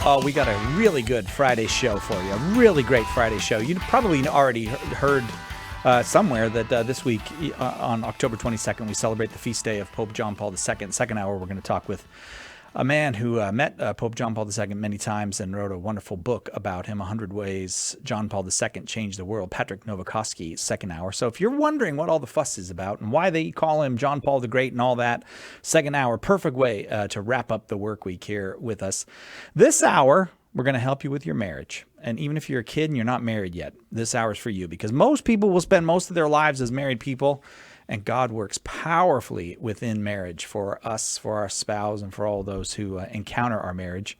Oh, we got a really good Friday show for you. A really great Friday show. You probably already heard somewhere that this week on October 22nd, we celebrate the feast day of Pope John Paul II. Second hour, we're going to talk with a man who met Pope John Paul II many times and wrote a wonderful book about him, 100 Ways John Paul II Changed the World, Patrick Novakoski, second hour. So if you're wondering what all the fuss is about and why they call him John Paul the Great and all that, second hour, perfect way to wrap up the work week here with us. This hour, we're going to help you with your marriage. And even if you're a kid and you're not married yet, this hour is for you, because most people will spend most of their lives as married people. And God works powerfully within marriage for us, for our spouse, and for all those who encounter our marriage.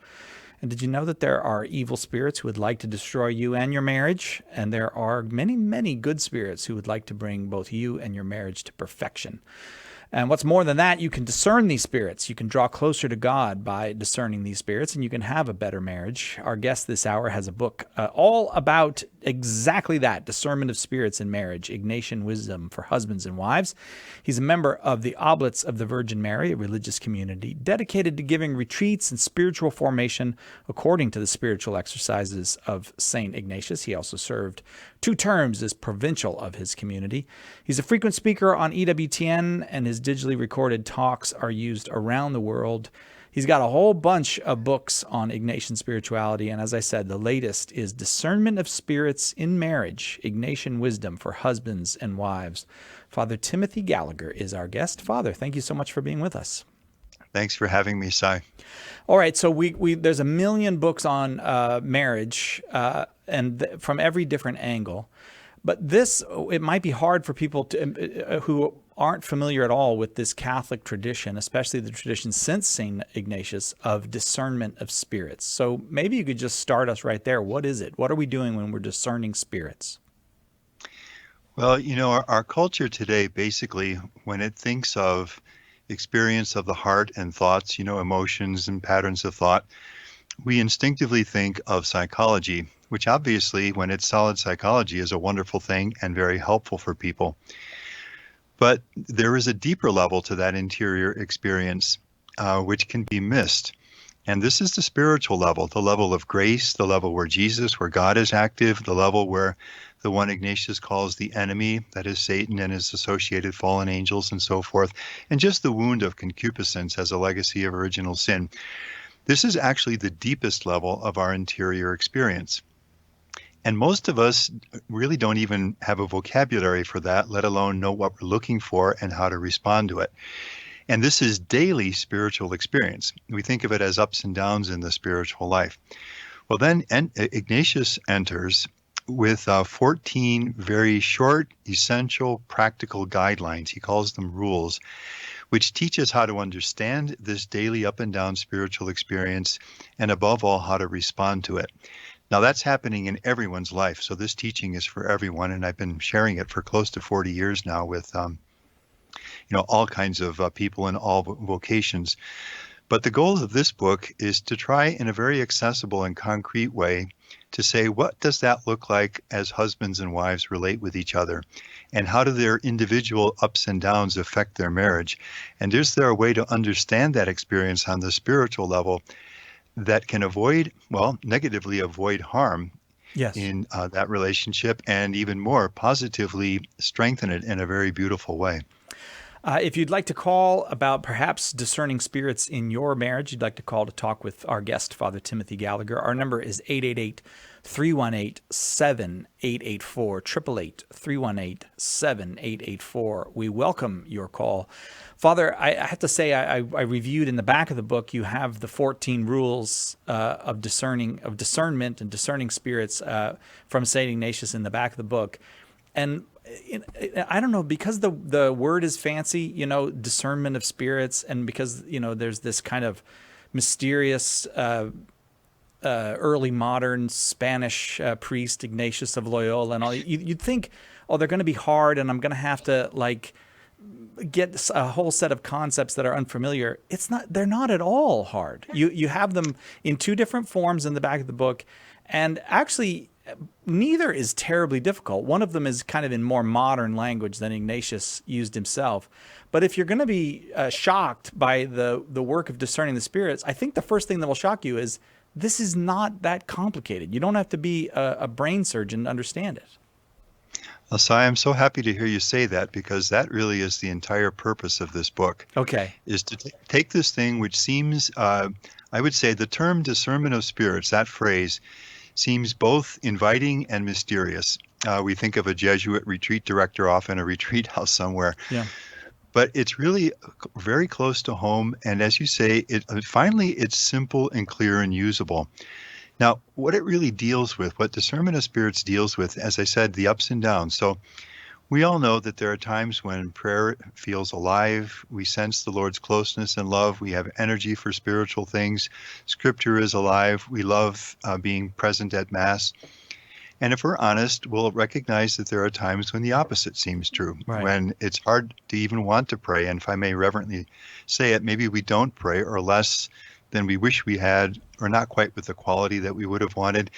And did you know that there are evil spirits who would like to destroy you and your marriage? And there are many, many good spirits who would like to bring both you and your marriage to perfection. And what's more than that, you can discern these spirits. You can draw closer to God by discerning these spirits, and you can have a better marriage. Our guest this hour has a book all about exactly that, discernment of spirits in marriage, Ignatian Wisdom for Husbands and Wives. He's a member of the Oblates of the Virgin Mary, a religious community dedicated to giving retreats and spiritual formation according to the spiritual exercises of St. Ignatius. He also served 2 terms as provincial of his community. He's a frequent speaker on EWTN, and his digitally recorded talks are used around the world. He's got a whole bunch of books on Ignatian spirituality, and as I said, the latest is Discernment of Spirits in Marriage, Ignatian Wisdom for Husbands and Wives. Father Timothy Gallagher is our guest. Father, thank you so much for being with us. Thanks for having me, Si. All right, so there's a million books on marriage, from every different angle. But it might be hard for people who aren't familiar at all with this Catholic tradition, especially the tradition since St. Ignatius, of discernment of spirits. So maybe you could just start us right there. What is it? What are we doing when we're discerning spirits? Well, our culture today, basically, when it thinks of experience of the heart and thoughts, emotions and patterns of thought, we instinctively think of psychology, which obviously, when it's solid psychology, is a wonderful thing and very helpful for people. But there is a deeper level to that interior experience, which can be missed. And this is the spiritual level, the level of grace, the level where God is active, the level where the one Ignatius calls the enemy, that is Satan and his associated fallen angels and so forth, and just the wound of concupiscence as a legacy of original sin. This is actually the deepest level of our interior experience. And most of us really don't even have a vocabulary for that, let alone know what we're looking for and how to respond to it. And this is daily spiritual experience. We think of it as ups and downs in the spiritual life. Well, then Ignatius enters with 14 very short, essential, practical guidelines. He calls them rules, which teach us how to understand this daily up and down spiritual experience, and above all, how to respond to it. Now, that's happening in everyone's life, so this teaching is for everyone, and I've been sharing it for close to 40 years now with all kinds of people in all vocations. But the goal of this book is to try in a very accessible and concrete way to say, what does that look like as husbands and wives relate with each other? And how do their individual ups and downs affect their marriage? And is there a way to understand that experience on the spiritual level that can negatively avoid harm in that relationship, and even more positively strengthen it in a very beautiful way? If you'd like to call about perhaps discerning spirits in your marriage, you'd like to call to talk with our guest, Father Timothy Gallagher. Our number is 888-318-7884, 888-318-7884. We welcome your call. Father, I have to say, I reviewed in the back of the book, you have the 14 rules of discernment and discerning spirits from St. Ignatius in the back of the book. And I don't know, because the word is fancy, discernment of spirits, and because, there's this kind of mysterious early modern Spanish priest, Ignatius of Loyola, and all, you'd think, they're going to be hard, and I'm going to have to get a whole set of concepts that are unfamiliar. They're not at all hard. You have them in 2 different forms in the back of the book, and actually neither is terribly difficult. One of them is kind of in more modern language than Ignatius used himself. But if you're going to be shocked by the work of discerning the spirits, I think the first thing that will shock you is this is not that complicated. You don't have to be a brain surgeon to understand it. So I'm so happy to hear you say that, because that really is the entire purpose of this book, Okay. is to take this thing which seems, I would say the term discernment of spirits, that phrase, seems both inviting and mysterious. We think of a Jesuit retreat director off in a retreat house somewhere. Yeah. But it's really very close to home. And as you say, finally, it's simple and clear and usable. Now, what it really deals with, what discernment of spirits deals with, as I said, the ups and downs. So we all know that there are times when prayer feels alive. We sense the Lord's closeness and love. We have energy for spiritual things. Scripture is alive. We love being present at Mass. And if we're honest, we'll recognize that there are times when the opposite seems true, Right. when it's hard to even want to pray. And if I may reverently say it, maybe we don't pray, or less than we wish we had, or not quite with the quality that we would have wanted.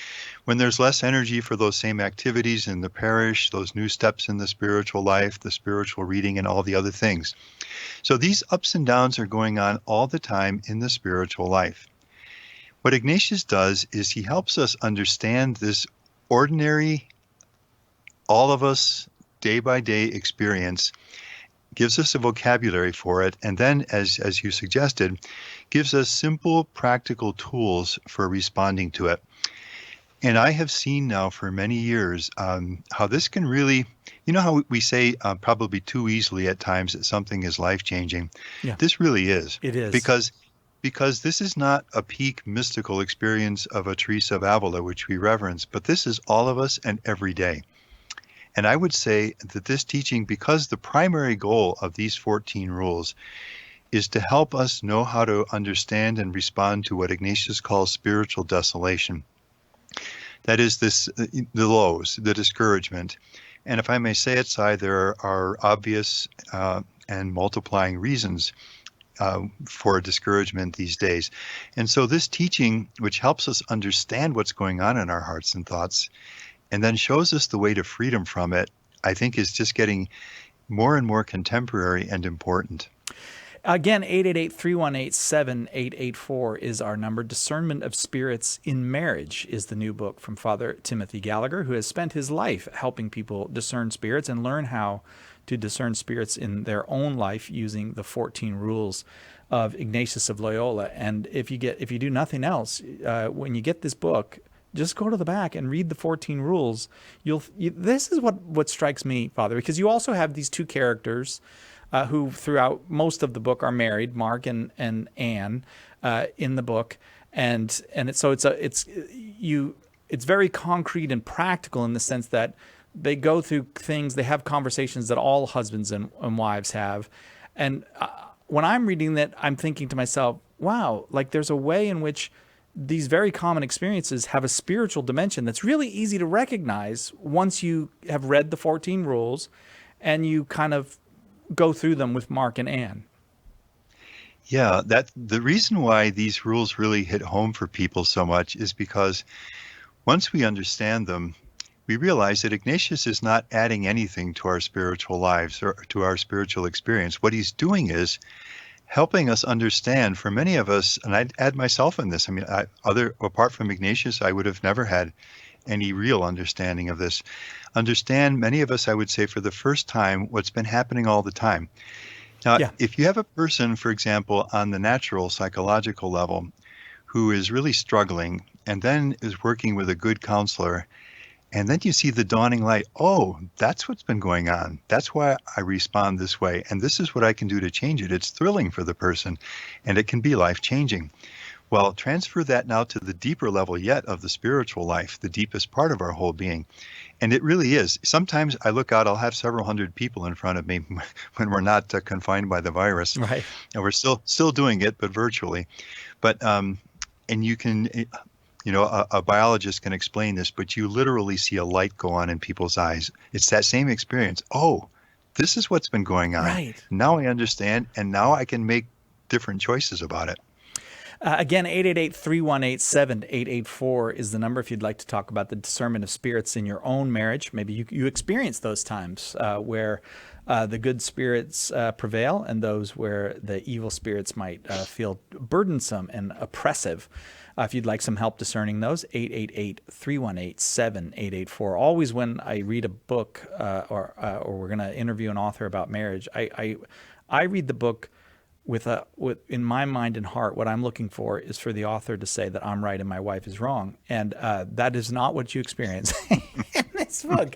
When there's less energy for those same activities in the parish, those new steps in the spiritual life, the spiritual reading, and all the other things. So these ups and downs are going on all the time in the spiritual life. What Ignatius does is he helps us understand this ordinary, all of us, day by day experience, gives us a vocabulary for it, and then, as you suggested, gives us simple, practical tools for responding to it. And I have seen now for many years how this can really, you know how we say probably too easily at times that something is life-changing. Yeah. This really is. It is. Because this is not a peak mystical experience of a Teresa of Avila, which we reverence, but this is all of us and every day. And I would say that this teaching, because the primary goal of these 14 rules is to help us know how to understand and respond to what Ignatius calls spiritual desolation. That is the lows, the discouragement. And if I may say it, Si, there are obvious and multiplying reasons for discouragement these days. And so this teaching, which helps us understand what's going on in our hearts and thoughts, and then shows us the way to freedom from it, I think is just getting more and more contemporary and important. Again, 888-318-7884 is our number. Discernment of Spirits in Marriage is the new book from Father Timothy Gallagher, who has spent his life helping people discern spirits and learn how to discern spirits in their own life using the 14 rules of Ignatius of Loyola. And if you do nothing else, when you get this book, just go to the back and read the 14 rules. This is what strikes me, Father, because you also have these two characters who throughout most of the book are married, Mark and Anne, in the book, and it's very concrete and practical in the sense that they go through things, they have conversations that all husbands and wives have, and when I'm reading that, I'm thinking to myself, wow, like there's a way in which these very common experiences have a spiritual dimension that's really easy to recognize once you have read the 14 rules and you kind of go through them with Mark and Anne. Yeah, the reason why these rules really hit home for people so much is because once we understand them, we realize that Ignatius is not adding anything to our spiritual lives or to our spiritual experience. What he's doing is helping us understand, for many of us, and I'd add myself in this. I mean, apart from Ignatius, I would have never had any real understanding of this. Understand, many of us, I would say, for the first time, what's been happening all the time. Now, if you have a person, for example, on the natural psychological level who is really struggling and then is working with a good counselor, and then you see the dawning light, oh, that's what's been going on. That's why I respond this way. And this is what I can do to change it. It's thrilling for the person, and it can be life-changing. Well, transfer that now to the deeper level yet of the spiritual life, the deepest part of our whole being. And it really is. Sometimes I look out, I'll have several hundred people in front of me when we're not confined by the virus. Right. And we're still doing it, but virtually. But, and you can... a biologist can explain this, but you literally see a light go on in people's eyes. It's that same experience. Oh, this is what's been going on. Right. Now I understand, and now I can make different choices about it. Again, 888-318-7884 is the number if you'd like to talk about the discernment of spirits in your own marriage. Maybe you experience those times where the good spirits prevail, and those where the evil spirits might feel burdensome and oppressive. If you'd like some help discerning those, 888-318-7884. Always when I read a book or we're going to interview an author about marriage, I read the book with in my mind and heart, what I'm looking for is for the author to say that I'm right and my wife is wrong. And that is not what you experience in this book.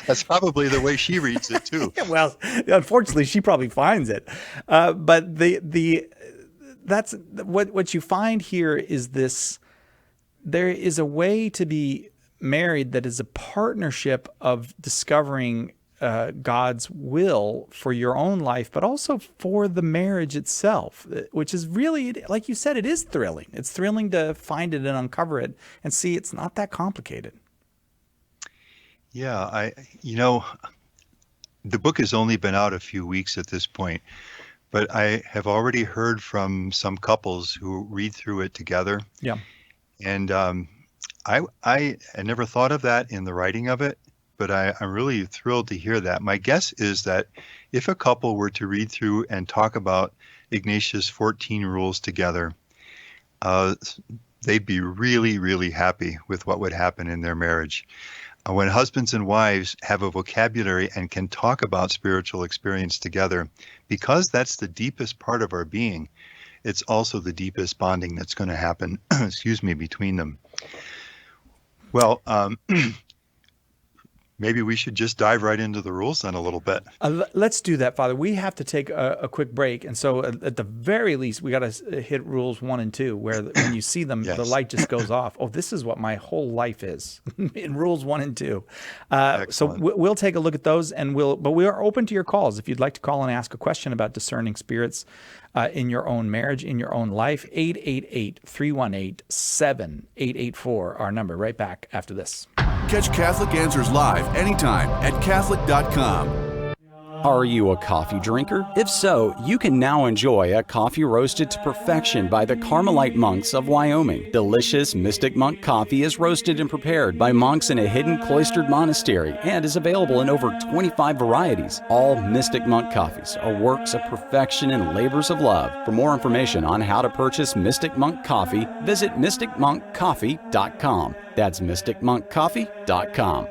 That's probably the way she reads it too. Well, unfortunately, she probably finds it. But that's what you find here is this. There is a way to be married that is a partnership of discovering God's will for your own life, but also for the marriage itself, which is really, like you said, it is thrilling. It's thrilling to find it and uncover it and see it's not that complicated. Yeah, the book has only been out a few weeks at this point, but I have already heard from some couples who read through it together. Yeah. And I never thought of that in the writing of it, but I'm really thrilled to hear that. My guess is that if a couple were to read through and talk about Ignatius' 14 rules together, they'd be really, really happy with what would happen in their marriage. When husbands and wives have a vocabulary and can talk about spiritual experience together, because that's the deepest part of our being, it's also the deepest bonding that's going to happen, between them. Well, maybe we should just dive right into the rules then a little bit. Let's do that, Father. We have to take a quick break. And so at the very least, we got to hit rules 1 and 2, where when you see them, yes, the light just goes off. Oh, this is what my whole life is in rules 1 and 2. So we'll take a look at those, but we are open to your calls. If you'd like to call and ask a question about discerning spirits in your own marriage, in your own life, 888-318-7884, our number. Right back after this. Catch Catholic Answers live anytime at Catholic.com. Are you a coffee drinker? If so, you can now enjoy a coffee roasted to perfection by the Carmelite monks of Wyoming. Delicious Mystic Monk coffee is roasted and prepared by monks in a hidden cloistered monastery and is available in over 25 varieties. All Mystic Monk coffees are works of perfection and labors of love. For more information on how to purchase Mystic Monk coffee, visit mysticmonkcoffee.com. That's mysticmonkcoffee.com.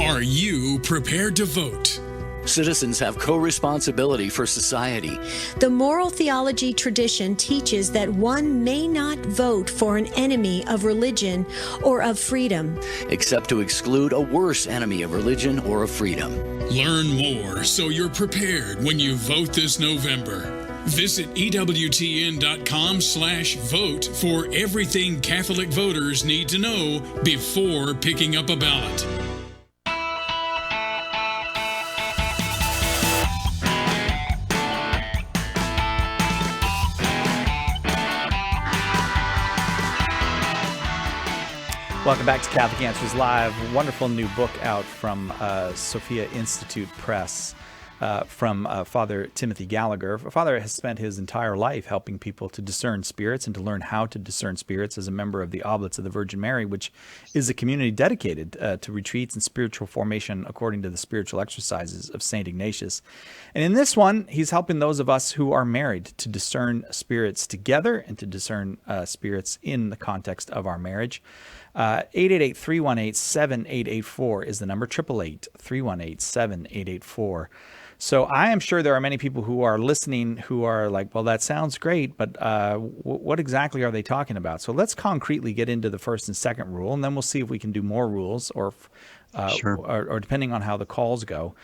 Are you prepared to vote? Citizens have co-responsibility for society. The moral theology tradition teaches that one may not vote for an enemy of religion or of freedom, except to exclude a worse enemy of religion or of freedom. Learn more so you're prepared when you vote this November. Visit EWTN.com/vote for everything Catholic voters need to know before picking up a ballot. Welcome back to Catholic Answers Live. A wonderful new book out from Sophia Institute Press from Father Timothy Gallagher. Father has spent his entire life helping people to discern spirits and to learn how to discern spirits as a member of the Oblates of the Virgin Mary, which is a community dedicated to retreats and spiritual formation according to the spiritual exercises of St. Ignatius. And in this one, he's helping those of us who are married to discern spirits together and to discern spirits in the context of our marriage. 888-318-7884 is the number, 888-318-7884. So I am sure there are many people who are listening who are like, well, that sounds great, but what exactly are they talking about? So let's concretely get into the first and second rule, and then we'll see if we can do more rules or depending on how the calls go.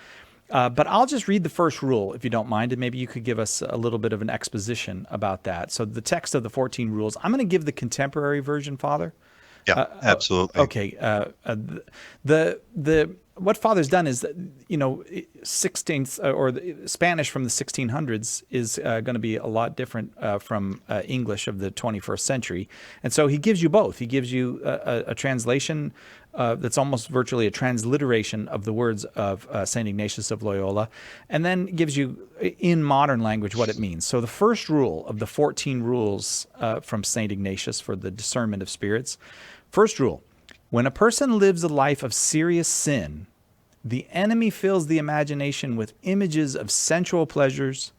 But I'll just read the first rule, if you don't mind, and maybe you could give us a little bit of an exposition about that. So the text of the 14 rules, I'm going to give the contemporary version, Father. Yeah, absolutely. Okay. What Father's done is that, 16th or the Spanish from the 1600s is going to be a lot different from English of the 21st century. And so he gives you both. He gives you a translation that's almost virtually a transliteration of the words of St. Ignatius of Loyola, and then gives you in modern language what it means. So the first rule of the 14 rules from St. Ignatius for the discernment of spirits. First rule, when a person lives a life of serious sin, The enemy fills the imagination with images of sensual pleasures.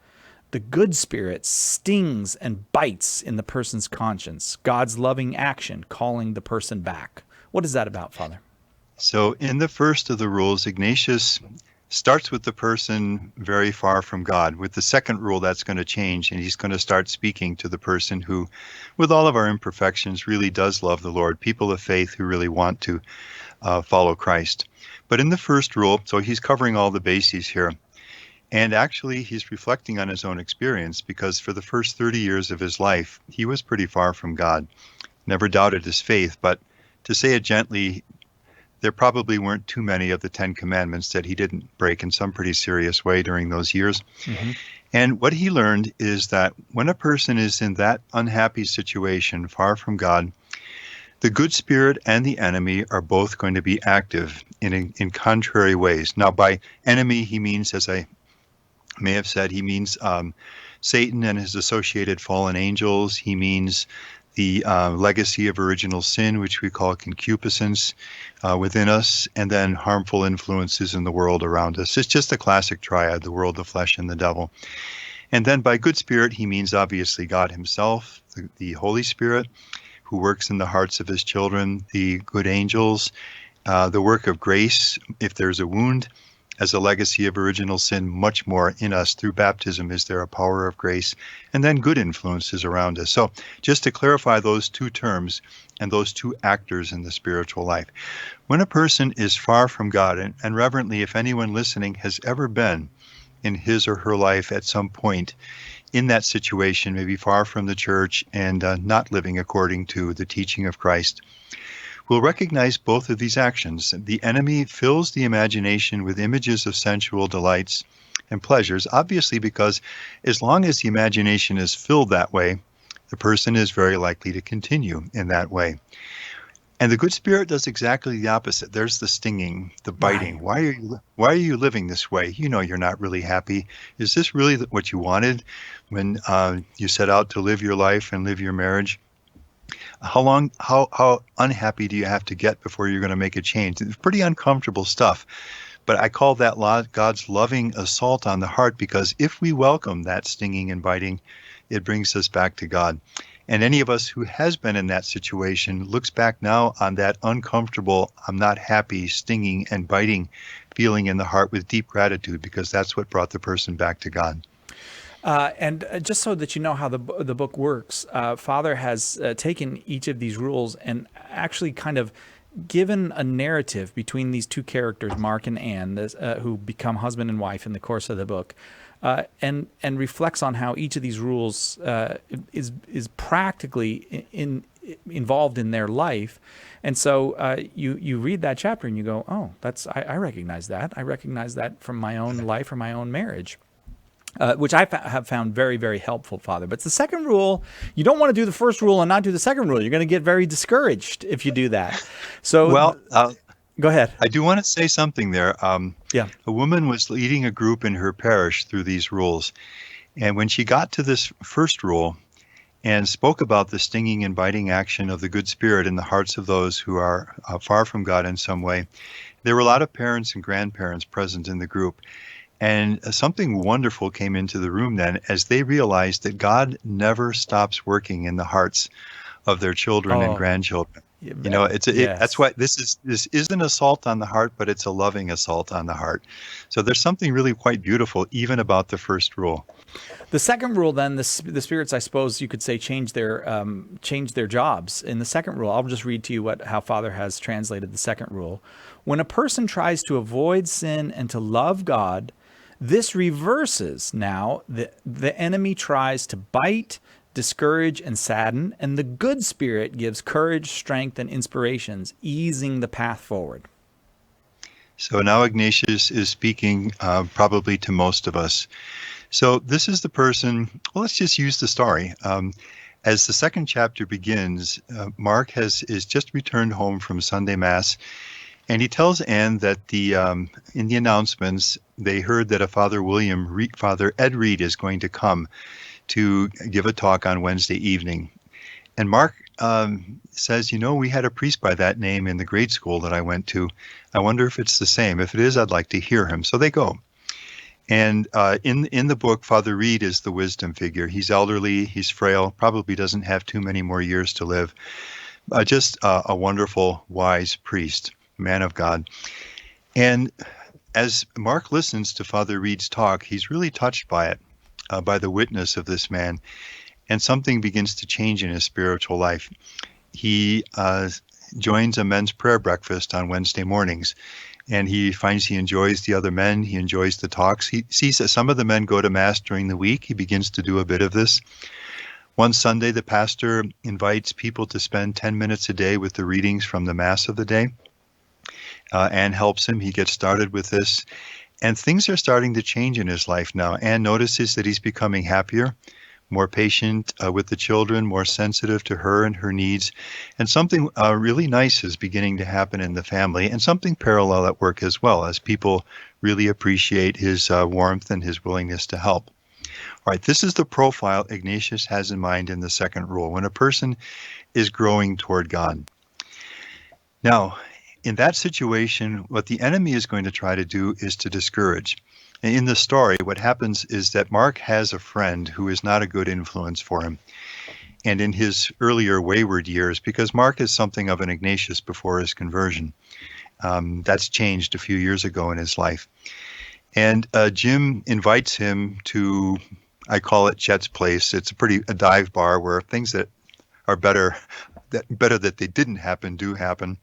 The good spirit stings and bites in the person's conscience, God's loving action calling the person back. What is that about, Father? So in the first of the rules, Ignatius starts with the person very far from God. With the second rule, that's going to change, and he's going to start speaking to the person who, with all of our imperfections, really does love the Lord, people of faith who really want to follow Christ. But in the first rule, so he's covering all the bases here. And actually, he's reflecting on his own experience, because for the first 30 years of his life, he was pretty far from God, never doubted his faith. But to say it gently, there probably weren't too many of the 10 Commandments that he didn't break in some pretty serious way during those years. Mm-hmm. And what he learned is that when a person is in that unhappy situation, far from God, the good spirit and the enemy are both going to be active in contrary ways. Now, by enemy, he means, as I may have said, he means Satan and his associated fallen angels. He means the legacy of original sin, which we call concupiscence within us, and then harmful influences in the world around us. It's just a classic triad, the world, the flesh, and the devil. And then by good spirit, he means obviously God himself, the Holy Spirit, who works in the hearts of his children, the good angels, the work of grace, if there's a wound, as a legacy of original sin, much more in us. Through baptism is there a power of grace, and then good influences around us. So just to clarify those two terms and those two actors in the spiritual life. When a person is far from God, and reverently, if anyone listening has ever been in his or her life at some point in that situation, maybe far from the church and not living according to the teaching of Christ, we'll recognize both of these actions. The enemy fills the imagination with images of sensual delights and pleasures, obviously because as long as the imagination is filled that way, the person is very likely to continue in that way. And the good spirit does exactly the opposite. There's the stinging, the biting. Right. Why are you living this way? You know you're not really happy. Is this really what you wanted when you set out to live your life and live your marriage? How unhappy do you have to get before you're going to make a change? It's pretty uncomfortable stuff. But I call that God's loving assault on the heart, because if we welcome that stinging and biting, it brings us back to God. And any of us who has been in that situation looks back now on that uncomfortable, I'm not happy, stinging and biting feeling in the heart with deep gratitude, because that's what brought the person back to God. And just so that you know how the book works, Father has taken each of these rules and actually kind of given a narrative between these two characters, Mark and Anne, who become husband and wife in the course of the book, and reflects on how each of these rules is practically involved in their life. And so you read that chapter and you go, oh, I recognize that. I recognize that from my own life or my own marriage. Which I have found very, very helpful, Father. But the second rule, you don't want to do the first rule and not do the second rule. You're going to get very discouraged if you do that. So, go ahead. I do want to say something there. A woman was leading a group in her parish through these rules. And when she got to this first rule and spoke about the stinging and biting action of the good spirit in the hearts of those who are far from God in some way, there were a lot of parents and grandparents present in the group. And something wonderful came into the room then as they realized that God never stops working in the hearts of their children and grandchildren. You know, that's why this is an assault on the heart, but it's a loving assault on the heart. So there's something really quite beautiful even about the first rule. The second rule, then, the spirits, I suppose you could say, change their jobs. In the second rule, I'll just read to you how Father has translated the second rule. When a person tries to avoid sin and to love God, this reverses now. The enemy tries to bite, discourage, and sadden, and the good spirit gives courage, strength, and inspirations, easing the path forward. So now Ignatius is speaking probably to most of us. So this is the person, well, let's just use the story. As the second chapter begins, Mark is just returned home from Sunday Mass, and he tells Anne that in the announcements, they heard that a Father Ed Reed is going to come to give a talk on Wednesday evening. And Mark says, we had a priest by that name in the grade school that I went to. I wonder if it's the same. If it is, I'd like to hear him. So they go. And in the book, Father Reed is the wisdom figure. He's elderly, he's frail, probably doesn't have too many more years to live. Just a wonderful, wise priest, man of God. And as Mark listens to Father Reed's talk, he's really touched by it, by the witness of this man. And something begins to change in his spiritual life. He joins a men's prayer breakfast on Wednesday mornings, and he finds he enjoys the other men. He enjoys the talks. He sees that some of the men go to Mass during the week. He begins to do a bit of this. One Sunday, the pastor invites people to spend 10 minutes a day with the readings from the Mass of the day. Anne helps him. He gets started with this. And things are starting to change in his life now. Anne notices that he's becoming happier, more patient with the children, more sensitive to her and her needs. And something really nice is beginning to happen in the family, and something parallel at work as well, as people really appreciate his warmth and his willingness to help. All right, this is the profile Ignatius has in mind in the second rule, when a person is growing toward God. Now, in that situation, what the enemy is going to try to do is to discourage. And in the story, what happens is that Mark has a friend who is not a good influence for him. And in his earlier wayward years, because Mark is something of an Ignatius before his conversion, that's changed a few years ago in his life. And Jim invites him to, I call it Chet's Place. It's a dive bar where things that are better that they didn't happen do happen.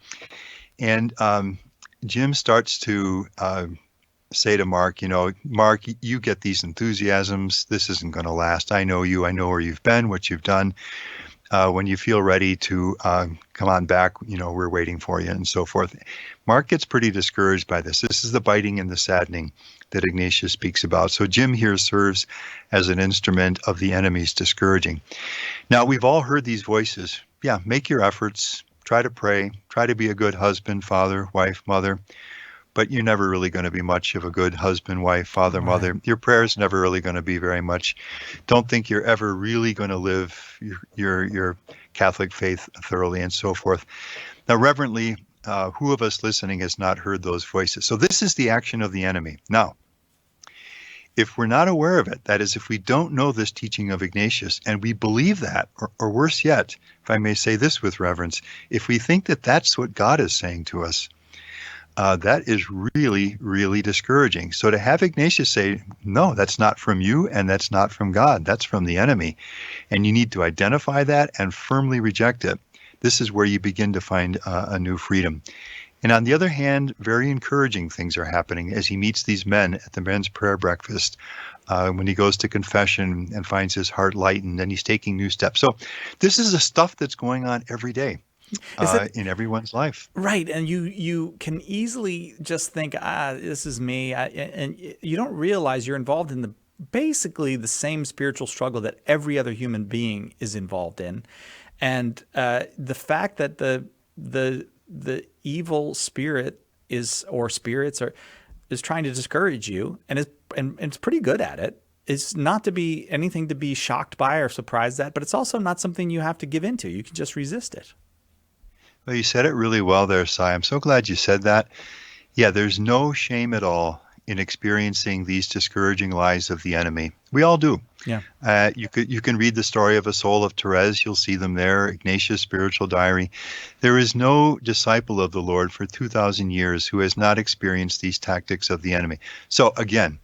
And Jim starts to say to Mark, Mark, you get these enthusiasms. This isn't going to last. I know you. I know where you've been, what you've done. When you feel ready to come on back, we're waiting for you, and so forth. Mark gets pretty discouraged by this. This is the biting and the saddening that Ignatius speaks about. So Jim here serves as an instrument of the enemy's discouraging. Now, we've all heard these voices. Yeah, make your efforts. Try to pray. Try to be a good husband, father, wife, mother. But you're never really going to be much of a good husband, wife, father, mother. Your prayer's never really going to be very much. Don't think you're ever really going to live your Catholic faith thoroughly, and so forth. Now, reverently, who of us listening has not heard those voices? So this is the action of the enemy. Now, if we're not aware of it, that is, if we don't know this teaching of Ignatius, and we believe that, or worse yet, if I may say this with reverence, if we think that that's what God is saying to us, that is really, really discouraging. So to have Ignatius say, no, that's not from you and that's not from God, that's from the enemy, and you need to identify that and firmly reject it, this is where you begin to find a new freedom. And on the other hand, very encouraging things are happening as he meets these men at the men's prayer breakfast, when he goes to confession and finds his heart lightened and he's taking new steps. So this is the stuff that's going on every day. In everyone's life. Right. And you can easily just think, this is me. And you don't realize you're involved in basically the same spiritual struggle that every other human being is involved in. And the fact that the evil spirit is trying to discourage you and it's pretty good at it. It's not to be anything to be shocked by or surprised at, but it's also not something you have to give into. You can just resist it. Well, you said it really well there, Cy. I'm so glad you said that. Yeah, there's no shame at all in experiencing these discouraging lies of the enemy. We all do. Yeah. You can read the story of a soul of Therese. You'll see them there. Ignatius' spiritual diary. There is no disciple of the Lord for 2,000 years who has not experienced these tactics of the enemy. So again,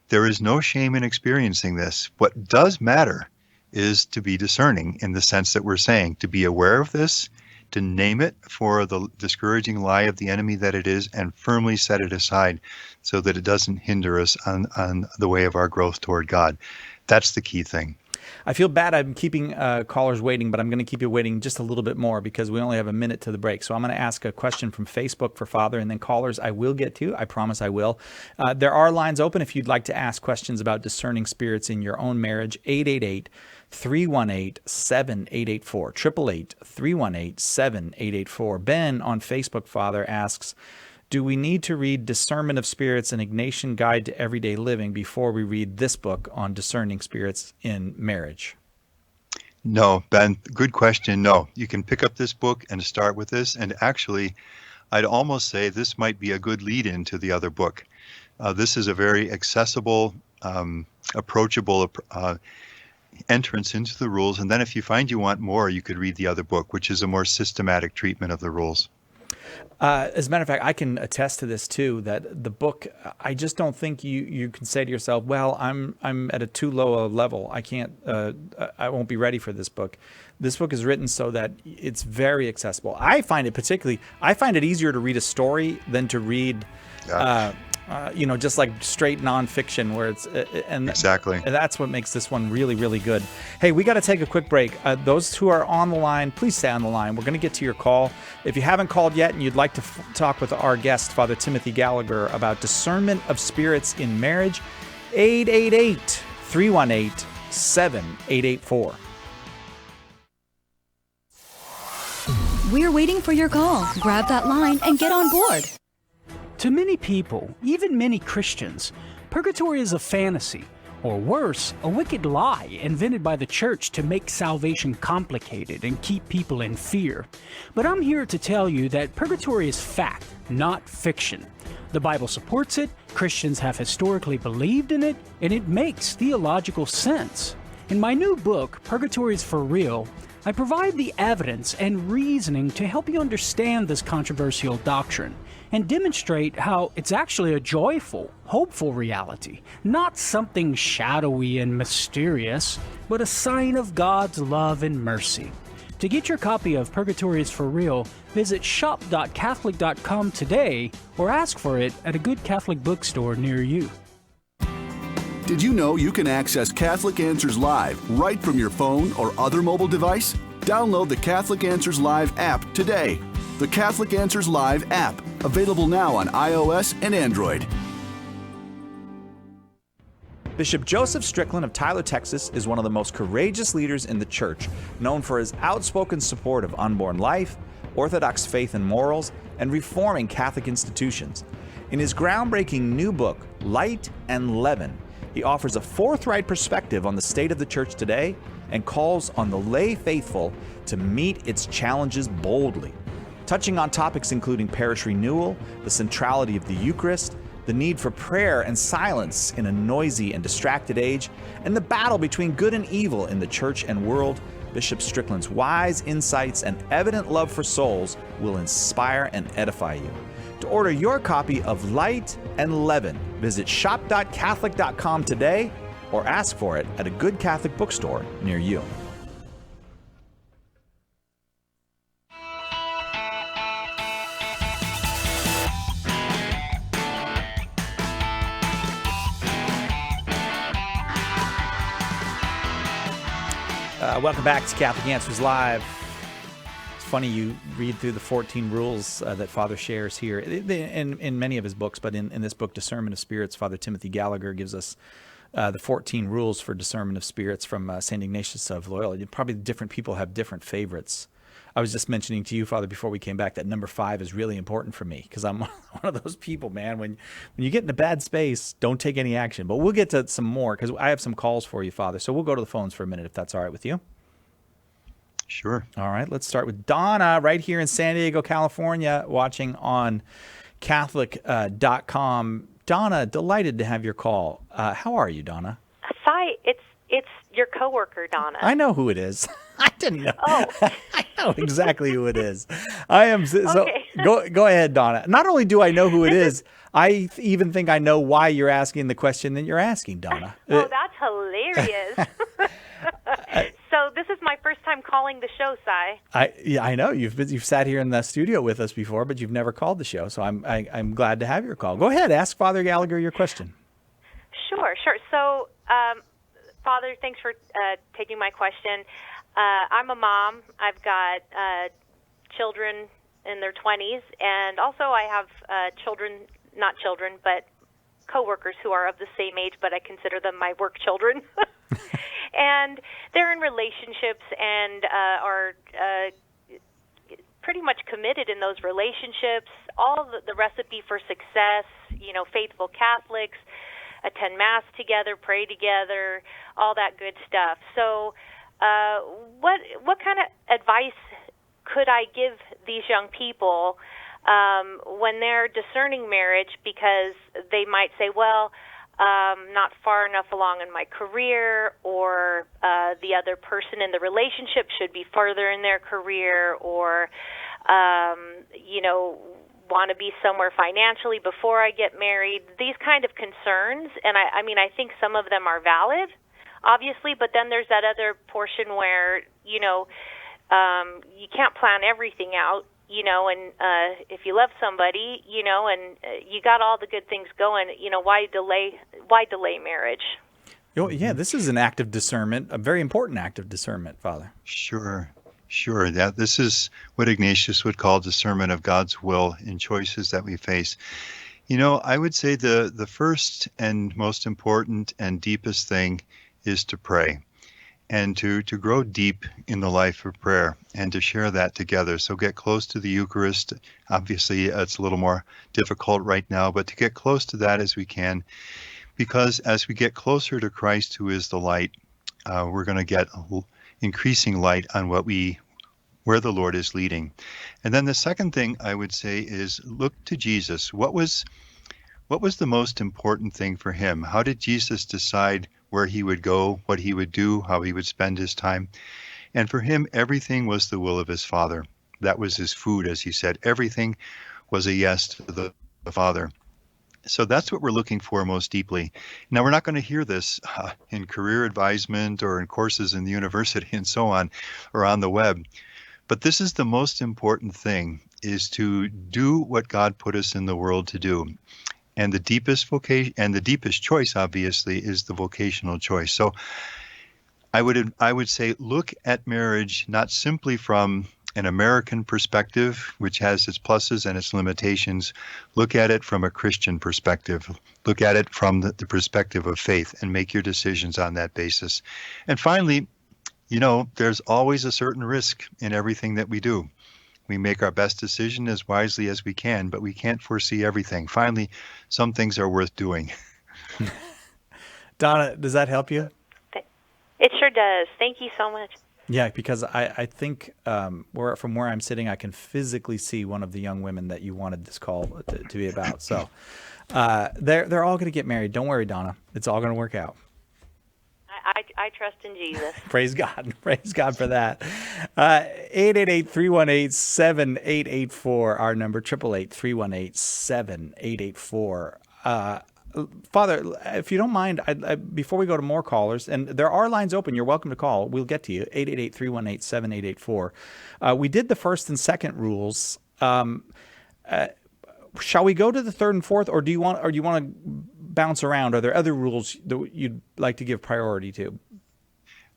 there is no shame in experiencing this. What does matter is to be discerning in the sense that we're saying, to be aware of this, to name it for the discouraging lie of the enemy that it is, and firmly set it aside so that it doesn't hinder us on the way of our growth toward God. That's the key thing. I feel bad I'm keeping callers waiting, but I'm going to keep you waiting just a little bit more because we only have a minute to the break. So I'm going to ask a question from Facebook for Father, and then callers I will get to. I promise I will. There are lines open if you'd like to ask questions about discerning spirits in your own marriage. 888-318-7884. 888-318-7884. Ben on Facebook, Father, asks, do we need to read Discernment of Spirits, an Ignatian Guide to Everyday Living before we read this book on discerning spirits in marriage? No, Ben, good question. No, you can pick up this book and start with this. And actually, I'd almost say this might be a good lead into the other book. This is a very accessible, approachable entrance into the rules. And then if you find you want more, you could read the other book, which is a more systematic treatment of the rules. As a matter of fact, I can attest to this too, that the book, I just don't think you can say to yourself, well, I'm at a too low a level. I can't, I won't be ready for this book. This book is written so that it's very accessible. I find it easier to read a story than to read, just like straight nonfiction where it's, Exactly. And that's what makes this one really, really good. Hey, we got to take a quick break. Those who are on the line, please stay on the line. We're going to get to your call. If you haven't called yet and you'd like to talk with our guest, Father Timothy Gallagher, about discernment of spirits in marriage, 888-318-7884. We're waiting for your call. Grab that line and get on board. To many people, even many Christians, purgatory is a fantasy, or worse, a wicked lie invented by the church to make salvation complicated and keep people in fear. But I'm here to tell you that purgatory is fact, not fiction. The Bible supports it, Christians have historically believed in it, and it makes theological sense. In my new book, Purgatory is for Real, I provide the evidence and reasoning to help you understand this controversial doctrine and demonstrate how it's actually a joyful, hopeful reality, not something shadowy and mysterious, but a sign of God's love and mercy. To get your copy of Purgatory is for Real, visit shop.catholic.com today or ask for it at a good Catholic bookstore near you. Did you know you can access Catholic Answers Live right from your phone or other mobile device? Download the Catholic Answers Live app today. The Catholic Answers Live app, available now on iOS and Android. Bishop Joseph Strickland of Tyler, Texas, is one of the most courageous leaders in the church, known for his outspoken support of unborn life, Orthodox faith and morals, and reforming Catholic institutions. In his groundbreaking new book, Light and Leaven, he offers a forthright perspective on the state of the church today and calls on the lay faithful to meet its challenges boldly. Touching on topics including parish renewal, the centrality of the Eucharist, the need for prayer and silence in a noisy and distracted age, and the battle between good and evil in the church and world, Bishop Strickland's wise insights and evident love for souls will inspire and edify you. To order your copy of Light and Leaven, visit shop.catholic.com today or ask for it at a good Catholic bookstore near you. Welcome back to Catholic Answers Live. It's funny you read through the 14 rules that Father shares here in many of his books, but in this book, Discernment of Spirits, Father Timothy Gallagher gives us the 14 rules for discernment of spirits from St. Ignatius of Loyola. Probably different people have different favorites. I was just mentioning to you, Father, before we came back, that number 5 is really important for me because I'm one of those people, man. When you get in a bad space, don't take any action. But we'll get to some more because I have some calls for you, Father. So we'll go to the phones for a minute if that's all right with you. Sure. All right. Let's start with Donna right here in San Diego, California, watching on Catholic.com. Donna, delighted to have your call. How are you, Donna? Hi, it's your coworker, Donna. I know who it is. I didn't know. Oh. I know exactly who it is. I am so Okay. Go ahead, Donna. Not only do I know who it is, I even think I know why you're asking the question that you're asking, Donna. Oh, that's hilarious. So this is my first time calling the show, Sai. I know you've sat here in the studio with us before, but you've never called the show, so I'm glad to have your call. Go ahead, ask Father Gallagher your question. Sure. So, Father, thanks for taking my question. I'm a mom. I've got children in their 20s, and also I have not children, but coworkers who are of the same age, but I consider them my work children. And they're in relationships and are pretty much committed in those relationships. All the recipe for success, faithful Catholics, attend Mass together, pray together, all that good stuff. So what kind of advice could I give these young people when they're discerning marriage, because they might say, well, not far enough along in my career, or the other person in the relationship should be further in their career, or want to be somewhere financially before I get married. These kind of concerns, and I mean, I think some of them are valid, obviously, but then there's that other portion where, you can't plan everything out, and if you love somebody, and you got all the good things going, why delay marriage? Oh, yeah, this is an act of discernment, a very important act of discernment, Father. Sure. This is what Ignatius would call discernment of God's will in choices that we face. I would say the first and most important and deepest thing is to pray, and to grow deep in the life of prayer, and to share that together. So get close to the Eucharist. Obviously, it's a little more difficult right now, but to get close to that as we can, because as we get closer to Christ, who is the light, we're going to get increasing light on where the Lord is leading. And then the second thing I would say is look to Jesus. What was the most important thing for him? How did Jesus decide where he would go, what he would do, how he would spend his time? And for him, everything was the will of his Father. That was his food, as he said. Everything was a yes to the Father. So that's what we're looking for most deeply. Now, we're not going to hear this in career advisement or in courses in the university and so on, or on the web. But this is the most important thing, is to do what God put us in the world to do. And the deepest vocation and the deepest choice, obviously, is the vocational choice. So I would say look at marriage not simply from an American perspective, which has its pluses and its limitations. Look at it from a Christian perspective. Look at it from the perspective of faith, and make your decisions on that basis. And finally, there's always a certain risk in everything that we do. We make our best decision as wisely as we can, but we can't foresee everything. Finally, some things are worth doing. Donna, does that help you? It sure does. Thank you so much. Yeah, because I think from where I'm sitting, I can physically see one of the young women that you wanted this call to be about. So they're all going to get married. Don't worry, Donna. It's all going to work out. I trust in Jesus. Praise God. Praise God for that. 888-318-7884, our number, 888-318-7884. Father, if you don't mind, before we go to more callers, and there are lines open, you're welcome to call. We'll get to you, 888-318-7884. We did the first and second rules. Shall we go to the third and fourth, or do you want to bounce around? Are there other rules that you'd like to give priority to?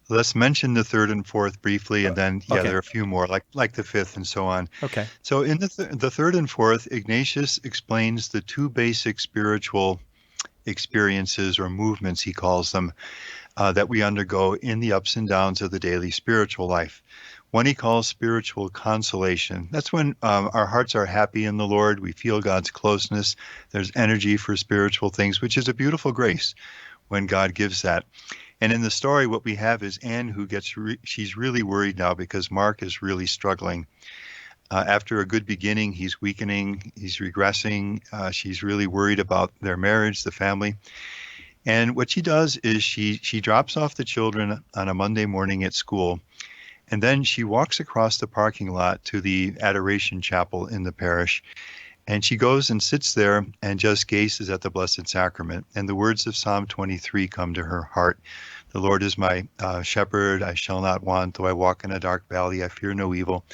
Let's mention the third and fourth briefly, and then okay. There are a few more, like the fifth and so on. Okay. So in the third and fourth, Ignatius explains the two basic spiritual experiences, or movements, he calls them, that we undergo in the ups and downs of the daily spiritual life. One he calls spiritual consolation. That's when our hearts are happy in the Lord. We feel God's closeness. There's energy for spiritual things, which is a beautiful grace when God gives that. And in the story, what we have is Anne, who she's really worried now because Mark is really struggling. After a good beginning, he's weakening, he's regressing. She's really worried about their marriage, the family. And what she does is she drops off the children on a Monday morning at school. And then she walks across the parking lot to the Adoration Chapel in the parish, and she goes and sits there and just gazes at the Blessed Sacrament. And the words of Psalm 23 come to her heart. The Lord is my shepherd, I shall not want. Though I walk in a dark valley, I fear no evil.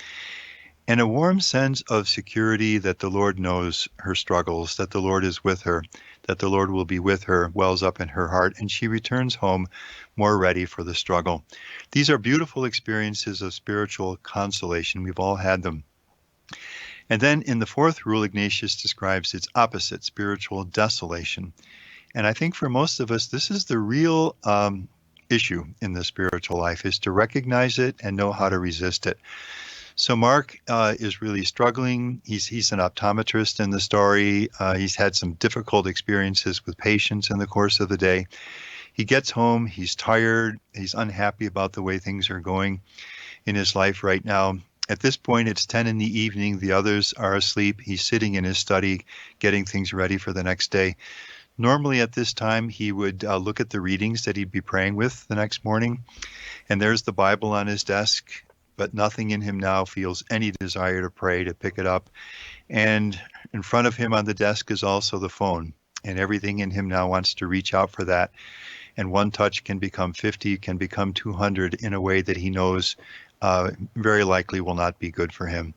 And a warm sense of security that the Lord knows her struggles, that the Lord is with her, that the Lord will be with her, wells up in her heart, and she returns home more ready for the struggle. These are beautiful experiences of spiritual consolation. We've all had them. And then in the fourth rule, Ignatius describes its opposite, spiritual desolation. And I think for most of us, this is the real issue in the spiritual life, is to recognize it and know how to resist it. So Mark is really struggling. He's an optometrist in the story. He's had some difficult experiences with patients in the course of the day. He gets home, he's tired, he's unhappy about the way things are going in his life right now. At this point, it's 10 in the evening. The others are asleep. He's sitting in his study, getting things ready for the next day. Normally at this time, he would look at the readings that he'd be praying with the next morning. And there's the Bible on his desk, but nothing in him now feels any desire to pray, to pick it up. And in front of him on the desk is also the phone. And everything in him now wants to reach out for that. And one touch can become 50, can become 200 in a way that he knows very likely will not be good for him.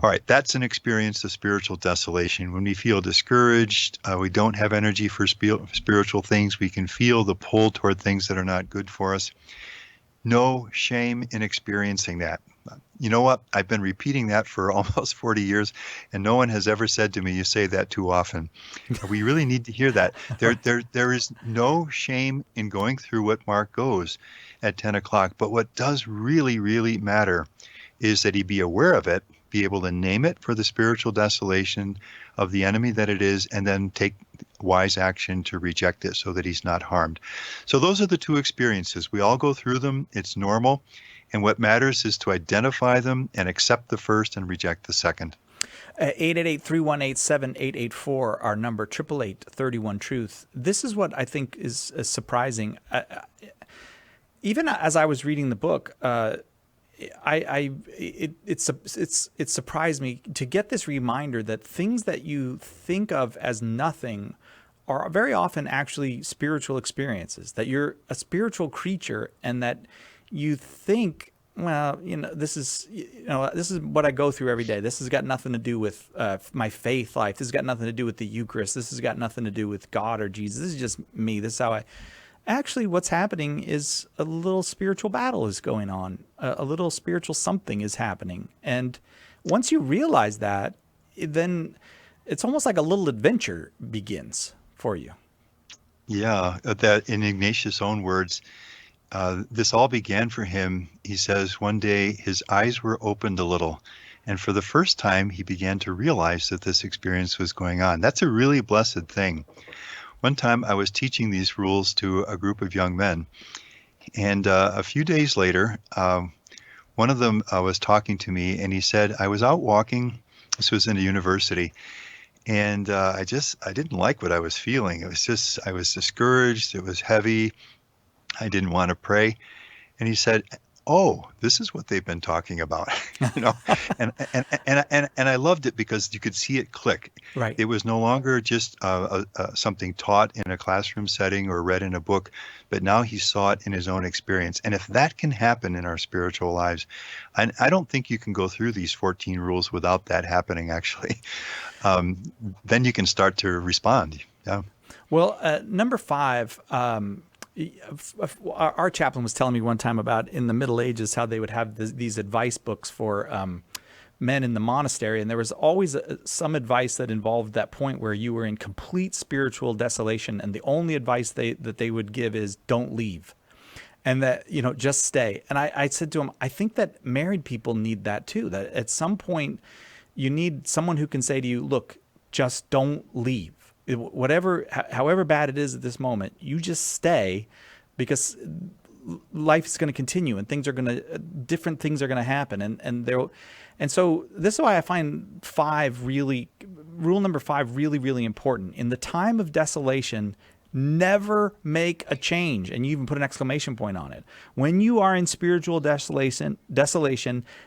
All right, that's an experience of spiritual desolation. When we feel discouraged, we don't have energy for spiritual things, we can feel the pull toward things that are not good for us. No shame in experiencing that. You know what? I've been repeating that for almost 40 years, and no one has ever said to me, you say that too often. We really need to hear that. There is no shame in going through what Mark goes at 10 o'clock. But what does really, really matter is that he be aware of it, be able to name it for the spiritual desolation of the enemy that it is, and then take wise action to reject it so that he's not harmed. So those are the two experiences. We all go through them. It's normal. And what matters is to identify them and accept the first and reject the second. 888-318-7884, our number, 888-31-TRUTH. This is what I think is surprising. Even as I was reading the book, it surprised me to get this reminder that things that you think of as nothing are very often actually spiritual experiences, that you're a spiritual creature and that you think, well, this is what I go through every day. This has got nothing to do with my faith life. This has got nothing to do with the Eucharist. This has got nothing to do with God or Jesus. This is just me. This is how I... Actually, what's happening is a little spiritual battle is going on. A little spiritual something is happening. And once you realize that, then it's almost like a little adventure begins for you. Yeah, that in Ignatius' own words, this all began for him. He says one day his eyes were opened a little, and for the first time he began to realize that this experience was going on. That's a really blessed thing. One time I was teaching these rules to a group of young men, and a few days later, one of them was talking to me, and he said, I was out walking, this was in a university, and I didn't like what I was feeling. It was just, I was discouraged, it was heavy, I didn't want to pray. And he said, oh, this is what they've been talking about, and I loved it because you could see it click. Right. It was no longer just something taught in a classroom setting or read in a book, but now he saw it in his own experience. And if that can happen in our spiritual lives, I don't think you can go through these 14 rules without that happening, actually. Then you can start to respond. Yeah. Well, number 5, our chaplain was telling me one time about in the Middle Ages how they would have these advice books for men in the monastery, and there was always some advice that involved that point where you were in complete spiritual desolation, and the only advice that they would give is don't leave, and that just stay. And I said to him, I think that married people need that too. That at some point you need someone who can say to you, look, just don't leave. However bad it is at this moment, you just stay, because life is going to continue and different things are going to happen. And so this is why I find rule number 5 really, really important. In the time of desolation, never make a change. And you even put an exclamation point on it. When you are in spiritual desolation,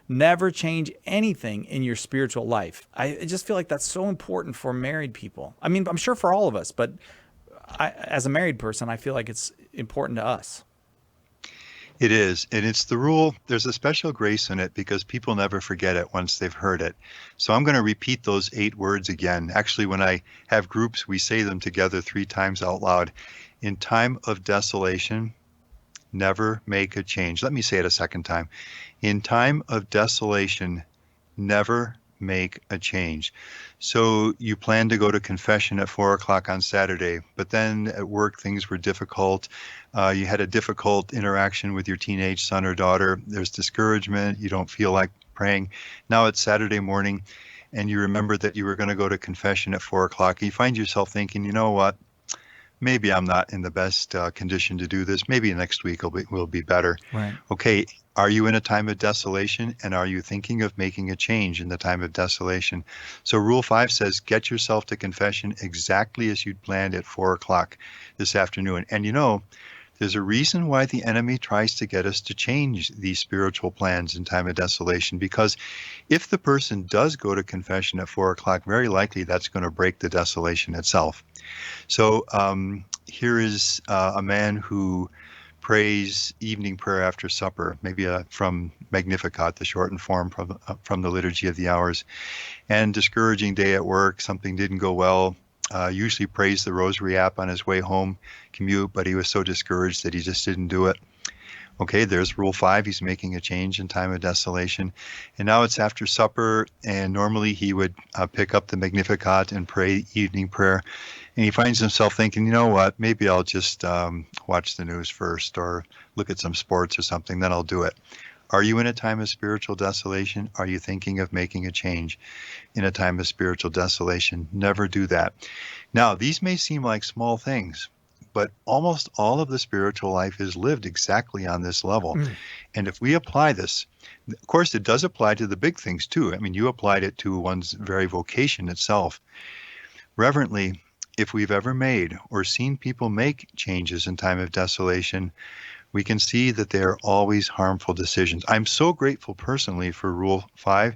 never change anything in your spiritual life. I just feel like that's so important for married people. I mean, I'm sure for all of us, but as a married person, I feel like it's important to us. It is, and it's the rule. There's a special grace in it because people never forget it once they've heard it. So I'm going to repeat those 8 words again. Actually, when I have groups, we say them together 3 times out loud. In time of desolation, never make a change. Let me say it a second time. In time of desolation, never make a change. So you plan to go to confession at 4 o'clock on Saturday, but then at work things were difficult. You had a difficult interaction with your teenage son or daughter. There's discouragement. You don't feel like praying. Now it's Saturday morning, and you remember that you were going to go to confession at 4 o'clock. You find yourself thinking, you know what? maybe I'm not in the best condition to do this. Maybe next week will be better. Right. Okay, are you in a time of desolation, and are you thinking of making a change in the time of desolation? So Rule 5 says, get yourself to confession exactly as you'd planned at 4 o'clock this afternoon. And there's a reason why the enemy tries to get us to change these spiritual plans in time of desolation, because if the person does go to confession at 4 o'clock, very likely that's going to break the desolation itself. So here is a man who prays evening prayer after supper, maybe from Magnificat, the shortened form from the Liturgy of the Hours, and discouraging day at work, something didn't go well. Usually prays the Rosary app on his way home commute, but he was so discouraged that he just didn't do it. Okay, there's Rule 5. He's making a change in time of desolation. And now it's after supper, and normally he would pick up the Magnificat and pray evening prayer. And he finds himself thinking, you know what, maybe I'll just watch the news first or look at some sports or something, then I'll do it. Are you in a time of spiritual desolation? Are you thinking of making a change in a time of spiritual desolation? Never do that. Now, these may seem like small things, but almost all of the spiritual life is lived exactly on this level. And if we apply this, of course, it does apply to the big things too. I mean, you applied it to one's very vocation itself. Reverently, if we've ever made or seen people make changes in time of desolation, we can see that they are always harmful decisions. I'm so grateful personally for Rule 5.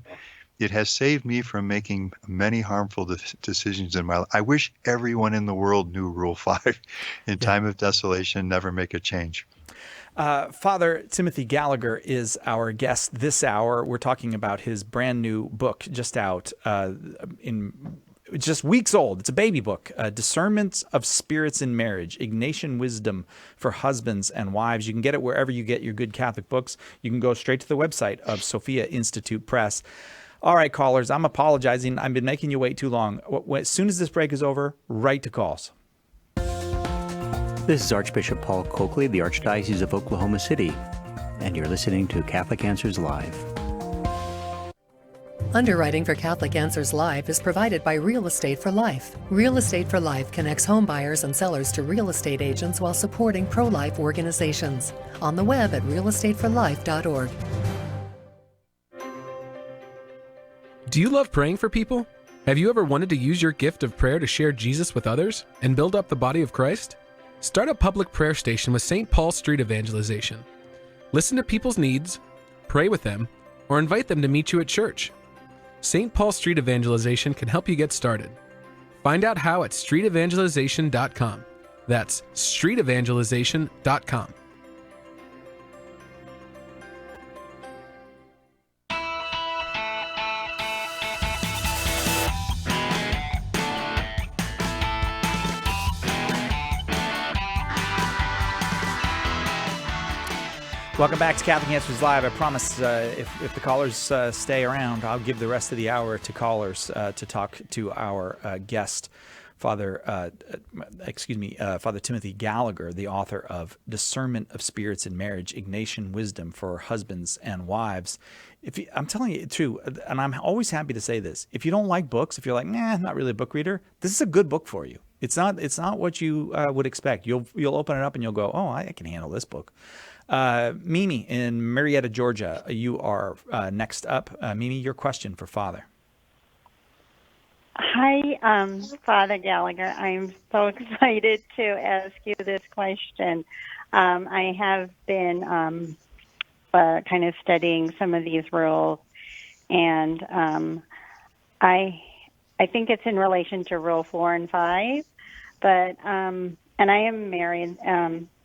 It has saved me from making many harmful decisions in my life. I wish everyone in the world knew Rule 5. In time of desolation, never make a change. Father Timothy Gallagher is our guest this hour. We're talking about his brand new book, just out it's just weeks old. It's a baby book, Discernment of Spirits in Marriage, Ignatian Wisdom for Husbands and Wives. You can get it wherever you get your good Catholic books. You can go straight to the website of Sophia Institute Press. All right, callers, I'm apologizing. I've been making you wait too long. As soon as this break is over, right to calls. This is Archbishop Paul Coakley of the Archdiocese of Oklahoma City, and you're listening to Catholic Answers Live. Underwriting for Catholic Answers Live is provided by Real Estate for Life. Real Estate for Life connects home buyers and sellers to real estate agents while supporting pro-life organizations. On the web at realestateforlife.org. Do you love praying for people? Have you ever wanted to use your gift of prayer to share Jesus with others and build up the body of Christ? Start a public prayer station with St. Paul Street Evangelization. Listen to people's needs, pray with them, or invite them to meet you at church. St. Paul Street Evangelization can help you get started. Find out how at streetevangelization.com. That's streetevangelization.com. Welcome back to Catholic Answers Live. I promise if the callers stay around, I'll give the rest of the hour to callers to talk to our guest, Father Timothy Gallagher, the author of Discernment of Spirits in Marriage, Ignatian Wisdom for Husbands and Wives. I'm telling you, too, and I'm always happy to say this, if you don't like books, if you're like, not really a book reader, this is a good book for you. It's not what you would expect. You'll open it up and you'll go, oh, I can handle this book. Mimi in Marietta, Georgia, you are next up. Mimi, your question for Father. Hi, Father Gallagher. I'm so excited to ask you this question. I have been kind of studying some of these rules, and I think it's in relation to Rule 4 and 5, but and I am married.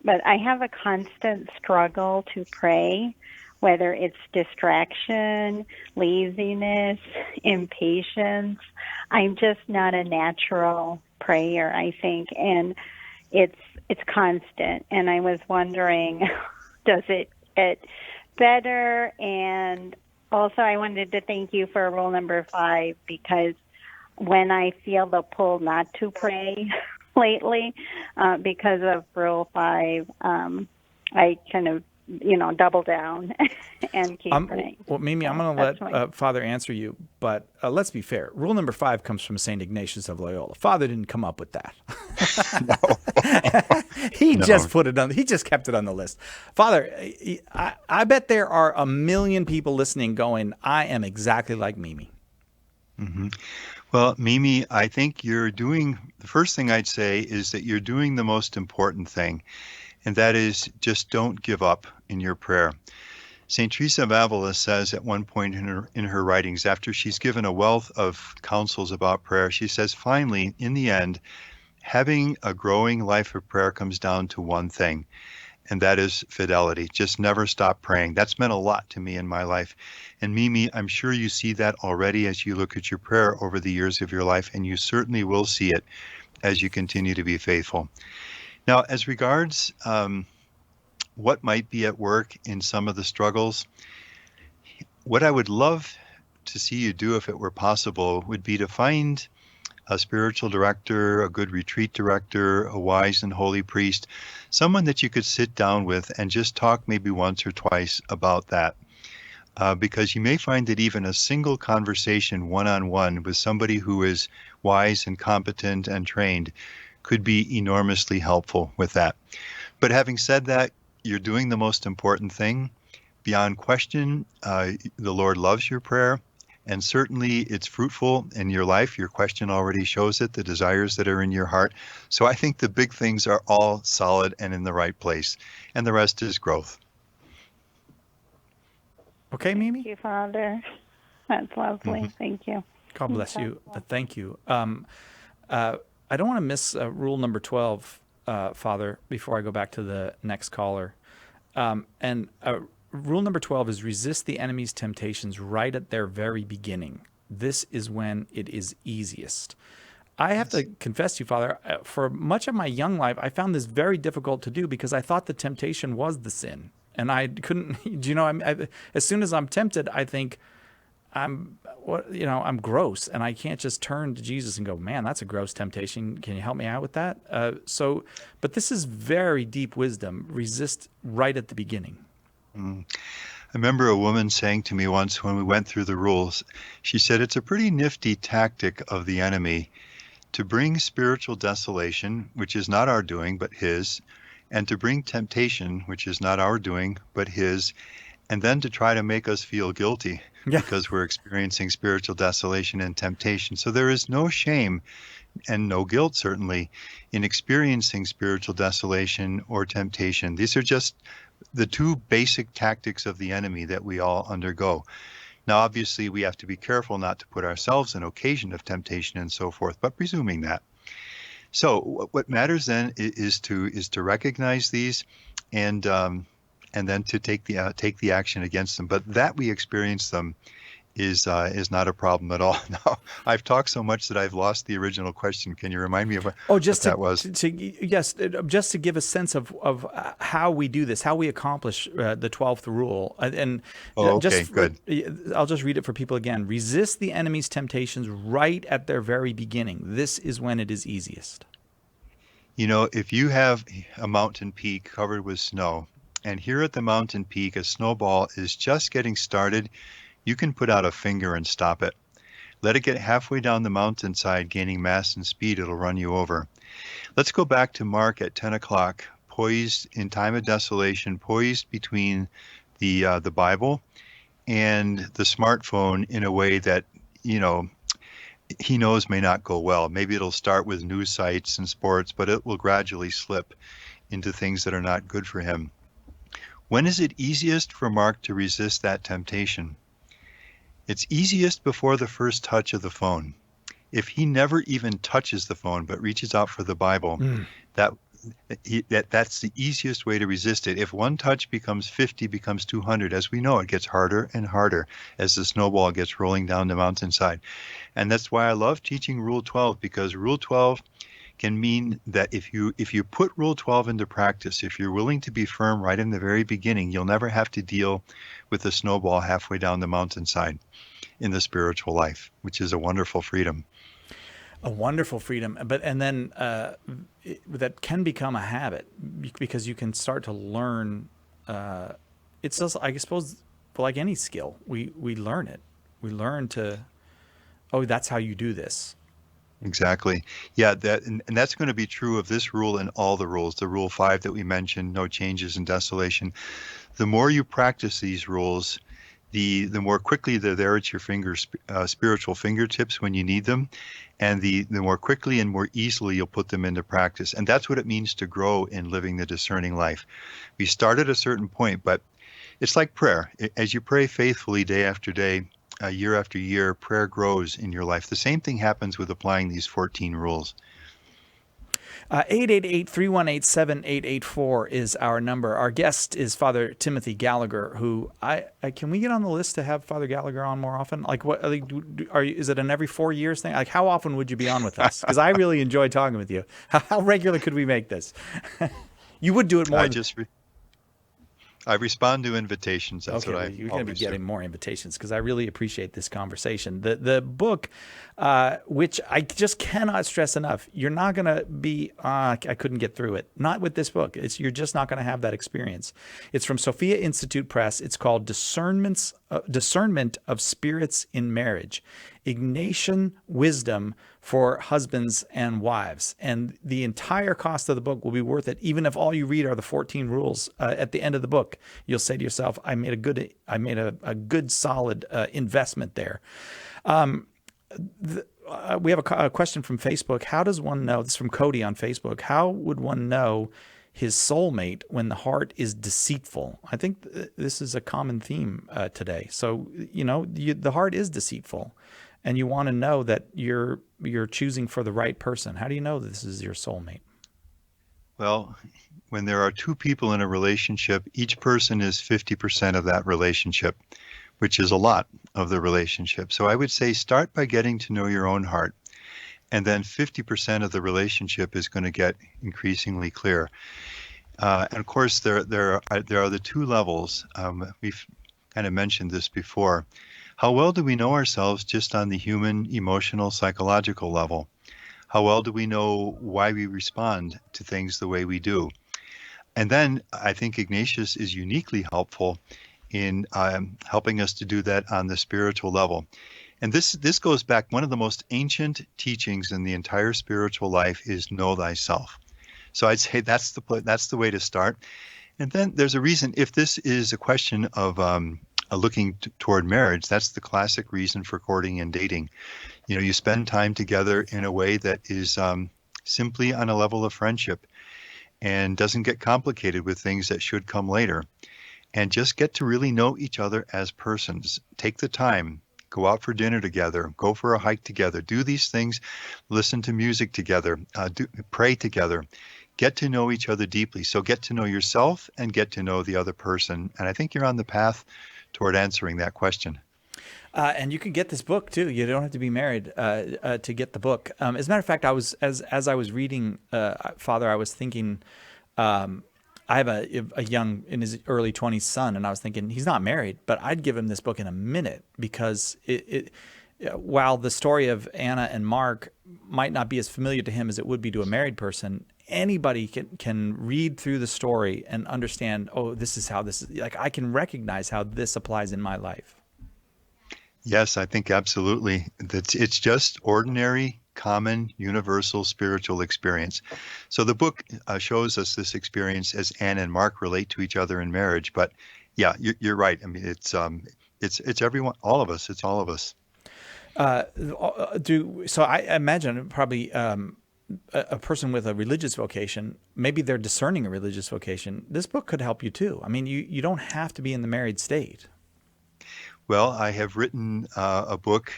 But I have a constant struggle to pray, whether it's distraction, laziness, impatience. I'm just not a natural prayer, I think, and it's constant. And I was wondering, does it get better? And also I wanted to thank you for rule number 5, because when I feel the pull not to pray lately, because of Rule 5, I kind of double down and keep praying. Well, Mimi, I'm going to let Father answer you, but let's be fair. Rule number 5 comes from St. Ignatius of Loyola. Father didn't come up with that. He just put it on. He just kept it on the list. Father, I bet there are a million people listening going, I am exactly like Mimi. Mm-hmm. Well, Mimi, I think the first thing I'd say is that you're doing the most important thing, and that is just don't give up in your prayer. St. Teresa of Avila says at one point in her writings, after she's given a wealth of counsels about prayer, she says, finally, in the end, having a growing life of prayer comes down to one thing, and that is fidelity. Just never stop praying. That's meant a lot to me in my life. And Mimi, I'm sure you see that already as you look at your prayer over the years of your life, and you certainly will see it as you continue to be faithful. Now, as regards what might be at work in some of the struggles, what I would love to see you do, if it were possible, would be to find a spiritual director, a good retreat director, a wise and holy priest, someone that you could sit down with and just talk maybe once or twice about that. Because you may find that even a single conversation one-on-one with somebody who is wise and competent and trained could be enormously helpful with that. But having said that, you're doing the most important thing. Beyond question, the Lord loves your prayer. And certainly it's fruitful in your life. Your question already shows it, the desires that are in your heart. So I think the big things are all solid and in the right place. And the rest is growth. Okay, Mimi? Thank you, Father. That's lovely. Mm-hmm. Thank you. God bless you. Thank you. I don't want to miss rule number 12, Father, before I go back to the next caller. Rule number 12 is resist the enemy's temptations right at their very beginning. This is when it is easiest. I have to confess to you, Father, for much of my young life, I found this very difficult to do because I thought the temptation was the sin. And I couldn't, as soon as I'm tempted, I think I'm gross, and I can't just turn to Jesus and go, man, that's a gross temptation. Can you help me out with that? But this is very deep wisdom. Resist right at the beginning. I remember a woman saying to me once when we went through the rules, she said, it's a pretty nifty tactic of the enemy to bring spiritual desolation, which is not our doing, but his, and to bring temptation, which is not our doing, but his, and then to try to make us feel guilty because we're experiencing spiritual desolation and temptation. So there is no shame and no guilt, certainly, in experiencing spiritual desolation or temptation. These are just the two basic tactics of the enemy that we all undergo. Now, obviously, we have to be careful not to put ourselves in occasion of temptation and so forth, but presuming that. So what matters then is to recognize these and then to take the action against them. But that we experience them is not a problem at all. Now, I've talked so much that I've lost the original question. Can you remind me of what that was? Just to give a sense of how we do this, how we accomplish the 12th rule. Good. I'll just read it for people again. Resist the enemy's temptations right at their very beginning. This is when it is easiest. If you have a mountain peak covered with snow, and here at the mountain peak, a snowball is just getting started, you can put out a finger and stop it. Let it get halfway down the mountainside, gaining mass and speed, it'll run you over. Let's go back to Mark at 10 o'clock, poised in time of desolation, poised between the Bible and the smartphone in a way that, he knows may not go well. Maybe it'll start with news sites and sports, but it will gradually slip into things that are not good for him. When is it easiest for Mark to resist that temptation? It's easiest before the first touch of the phone. If he never even touches the phone but reaches out for the Bible, that's the easiest way to resist it. If one touch becomes 50, becomes 200, as we know, it gets harder and harder as the snowball gets rolling down the mountainside. And that's why I love teaching Rule 12, because Rule 12 can mean that if you put Rule 12 into practice, if you're willing to be firm right in the very beginning, you'll never have to deal with the snowball halfway down the mountainside in the spiritual life, which is a wonderful freedom. A wonderful freedom, that can become a habit because you can start to learn it's just, I suppose, like any skill, we learn it. We learn to, oh, that's how you do this. Exactly. Yeah, and that's going to be true of this rule and all the rules. The rule 5 that we mentioned, no changes in desolation. The more you practice these rules, the more quickly they're there at your spiritual fingertips when you need them, and the more quickly and more easily you'll put them into practice. And that's what it means to grow in living the discerning life. We start at a certain point, but it's like prayer. As you pray faithfully day after day, year after year, prayer grows in your life. The same thing happens with applying these 14 rules. 888-318-7884 is our number. Our guest is Father Timothy Gallagher, who can we get on the list to have Father Gallagher on more often? Like, what is it an every 4 years thing? Like, how often would you be on with us? Because I really enjoy talking with you. How regular could we make this? You would do it more. I respond to invitations. That's okay, what I you're going to be getting do. more invitations because I really appreciate this conversation. The book, which I just cannot stress enough, you're not going to be, I couldn't get through it. Not with this book. You're just not going to have that experience. It's from Sophia Institute Press. It's called Discernment of Spirits in Marriage, Ignatian Wisdom for Husbands and Wives. And the entire cost of the book will be worth it, even if all you read are the 14 rules. At the end of the book, you'll say to yourself, I made a good solid investment there. We have a question from Facebook. How does one know, this is from Cody on Facebook, how would one know his soulmate when the heart is deceitful? I think this is a common theme today. So, the heart is deceitful, and you want to know that you're choosing for the right person. How do you know this is your soulmate? Well, when there are two people in a relationship, each person is 50% of that relationship, which is a lot of the relationship. So I would say start by getting to know your own heart, and then 50% of the relationship is going to get increasingly clear. And of course, there are the two levels. We've kind of mentioned this before. How well do we know ourselves just on the human, emotional, psychological level? How well do we know why we respond to things the way we do? And then I think Ignatius is uniquely helpful in helping us to do that on the spiritual level. And this goes back, one of the most ancient teachings in the entire spiritual life is know thyself. So I'd say that's the way to start. And then there's a reason, if this is a question of looking toward marriage, that's the classic reason for courting and dating. You spend time together in a way that is simply on a level of friendship and doesn't get complicated with things that should come later. And just get to really know each other as persons. Take the time. Go out for dinner together, go for a hike together, do these things, listen to music together, pray together, get to know each other deeply. So get to know yourself and get to know the other person. And I think you're on the path toward answering that question. And you can get this book too. You don't have to be married to get the book. As a matter of fact, I was as I was reading, Father, I was thinking, I have a young, in his early 20s son, and I was thinking he's not married, but I'd give him this book in a minute because while the story of Anna and Mark might not be as familiar to him as it would be to a married person, anybody can read through the story and understand, oh, this is how this is, like I can recognize how this applies in my life. Yes, I think absolutely. It's just ordinary, common, universal spiritual experience. So the book shows us this experience as Anne and Mark relate to each other in marriage. But yeah, you're right. I mean, it's everyone, all of us. It's all of us. So I imagine probably a person with a religious vocation, maybe they're discerning a religious vocation. This book could help you too. I mean, you don't have to be in the married state. Well, I have written a book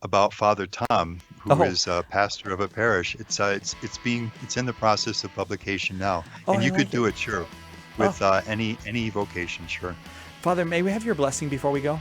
about Father Tom, who is a pastor of a parish. It's in the process of publication now, and you could do it, sure, with any vocation, sure. Father, may we have your blessing before we go?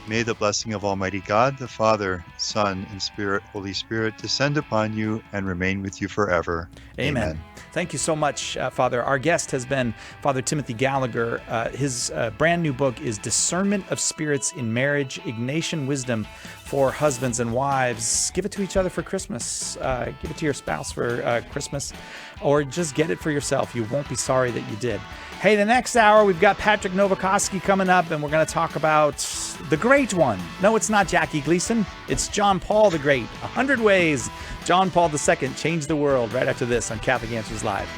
May the blessing of Almighty God, the Father, Son, and Holy Spirit descend upon you and remain with you forever. Amen. Thank you so much, Father. Our guest has been Father Timothy Gallagher. His brand new book is Discernment of Spirits in Marriage, Ignatian Wisdom for Husbands and Wives. Give it to each other for Christmas. Give it to your spouse for Christmas, or just get it for yourself. You won't be sorry that you did. Hey, the next hour, we've got Patrick Novakoski coming up, and we're going to talk about the great one. No, it's not Jackie Gleason. It's John Paul the Great. 100 Ways John Paul II Changed the World, right after this on Catholic Answers Live.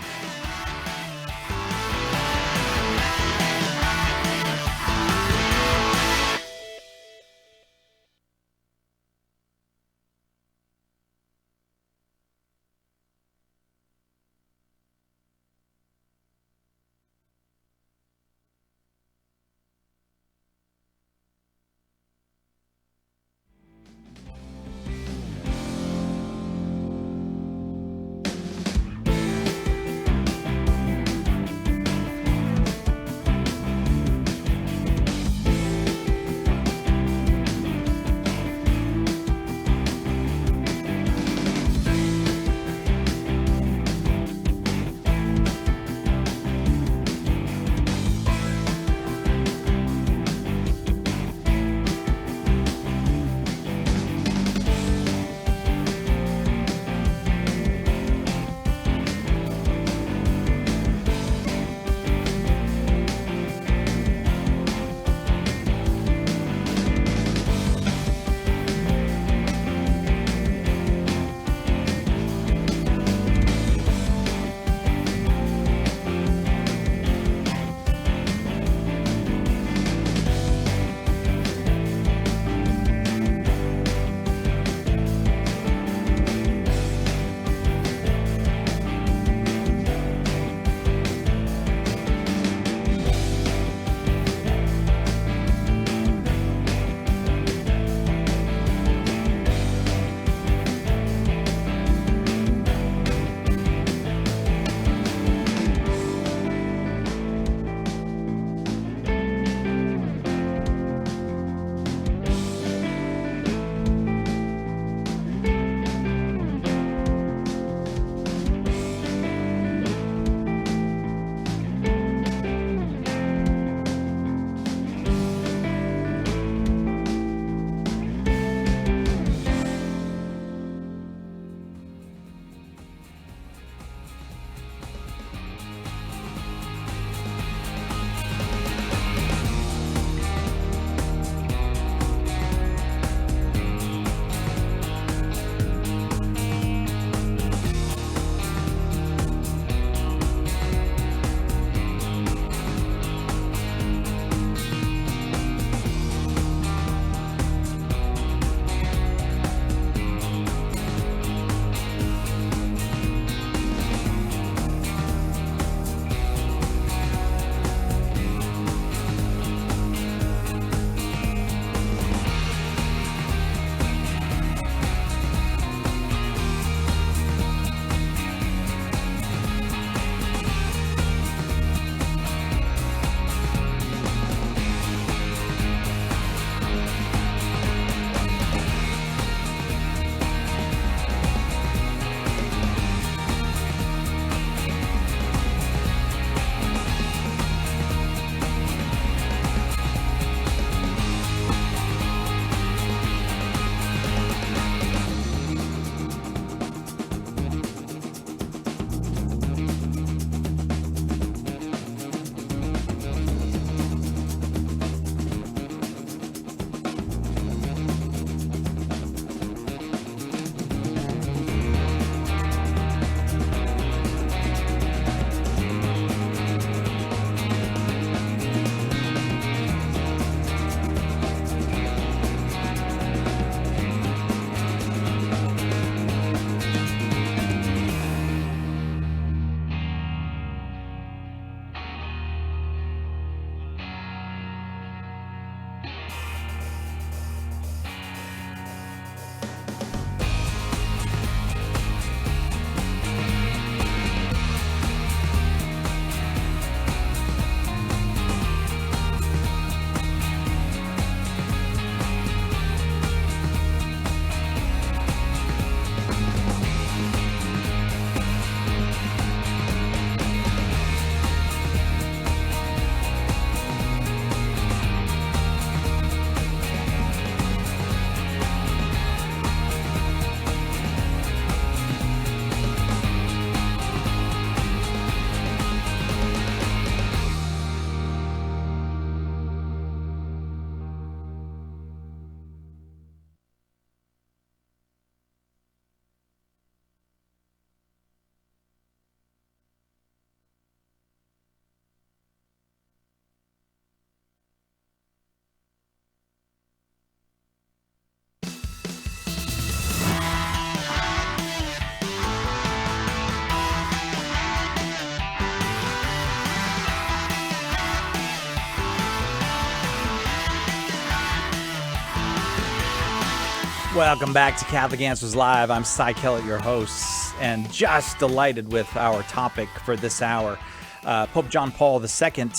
Welcome back to Catholic Answers Live. I'm Cy Kellett, your host, and just delighted with our topic for this hour. Pope John Paul II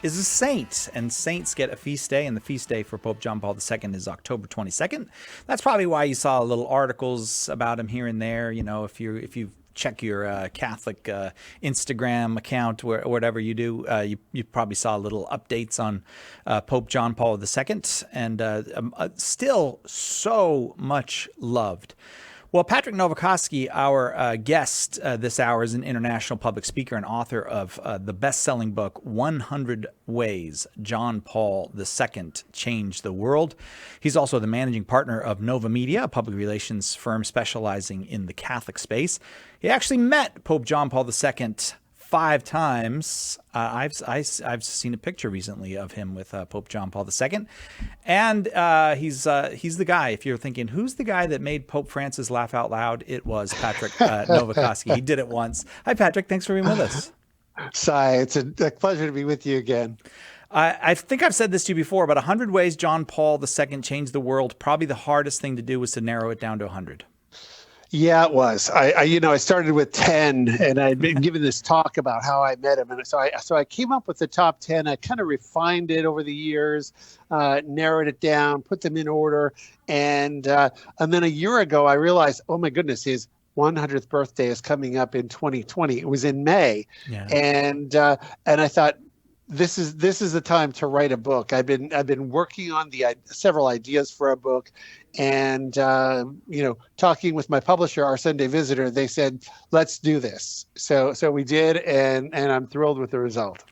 is a saint, and saints get a feast day, and the feast day for Pope John Paul II is October 22nd. That's probably why you saw little articles about him here and there. You know, if you check your Catholic Instagram account or whatever you do, you probably saw little updates on Pope John Paul II, and still so much loved. Well, Patrick Nowakowski, our guest this hour, is an international public speaker and author of the best-selling book, 100 Ways John Paul II Changed the World. He's also the managing partner of Nova Media, a public relations firm specializing in the Catholic space. He actually met Pope John Paul II 5 times. I've seen a picture recently of him with Pope John Paul II, and he's the guy. If you're thinking, who's the guy that made Pope Francis laugh out loud? It was Patrick Nowakowski. He did it once. Hi, Patrick. Thanks for being with us. Cy, it's a pleasure to be with you again. I think I've said this to you before, but 100 Ways John Paul II Changed the World. Probably the hardest thing to do was to narrow it down to 100. Yeah, it was. I started with 10, and I'd been given this talk about how I met him, and so I came up with the top 10. I kind of refined it over the years, narrowed it down, put them in order, and then a year ago I realized, oh my goodness, his 100th birthday is coming up in 2020. It was in May, yeah. And I thought, this is the time to write a book. I've been working on several ideas for a book, and talking with my publisher, Our Sunday Visitor, they said, let's do this. So we did, and I'm thrilled with the result.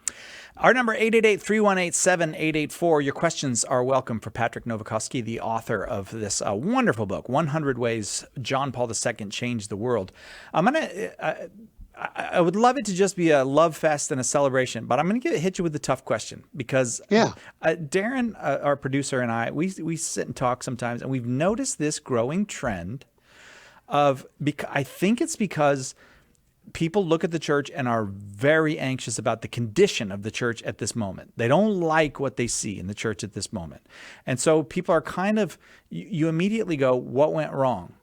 Our number, 888-318-7884. Your questions are welcome for Patrick Nowakowski, the author of this wonderful book, 100 Ways John Paul II Changed the World. I would love it to just be a love fest and a celebration, but I'm going to hit you with a tough question because Darren, our producer, and I, we sit and talk sometimes, and we've noticed this growing trend of, I think it's because people look at the church and are very anxious about the condition of the church at this moment. They don't like what they see in the church at this moment. And so people are kind of, you immediately go, what went wrong?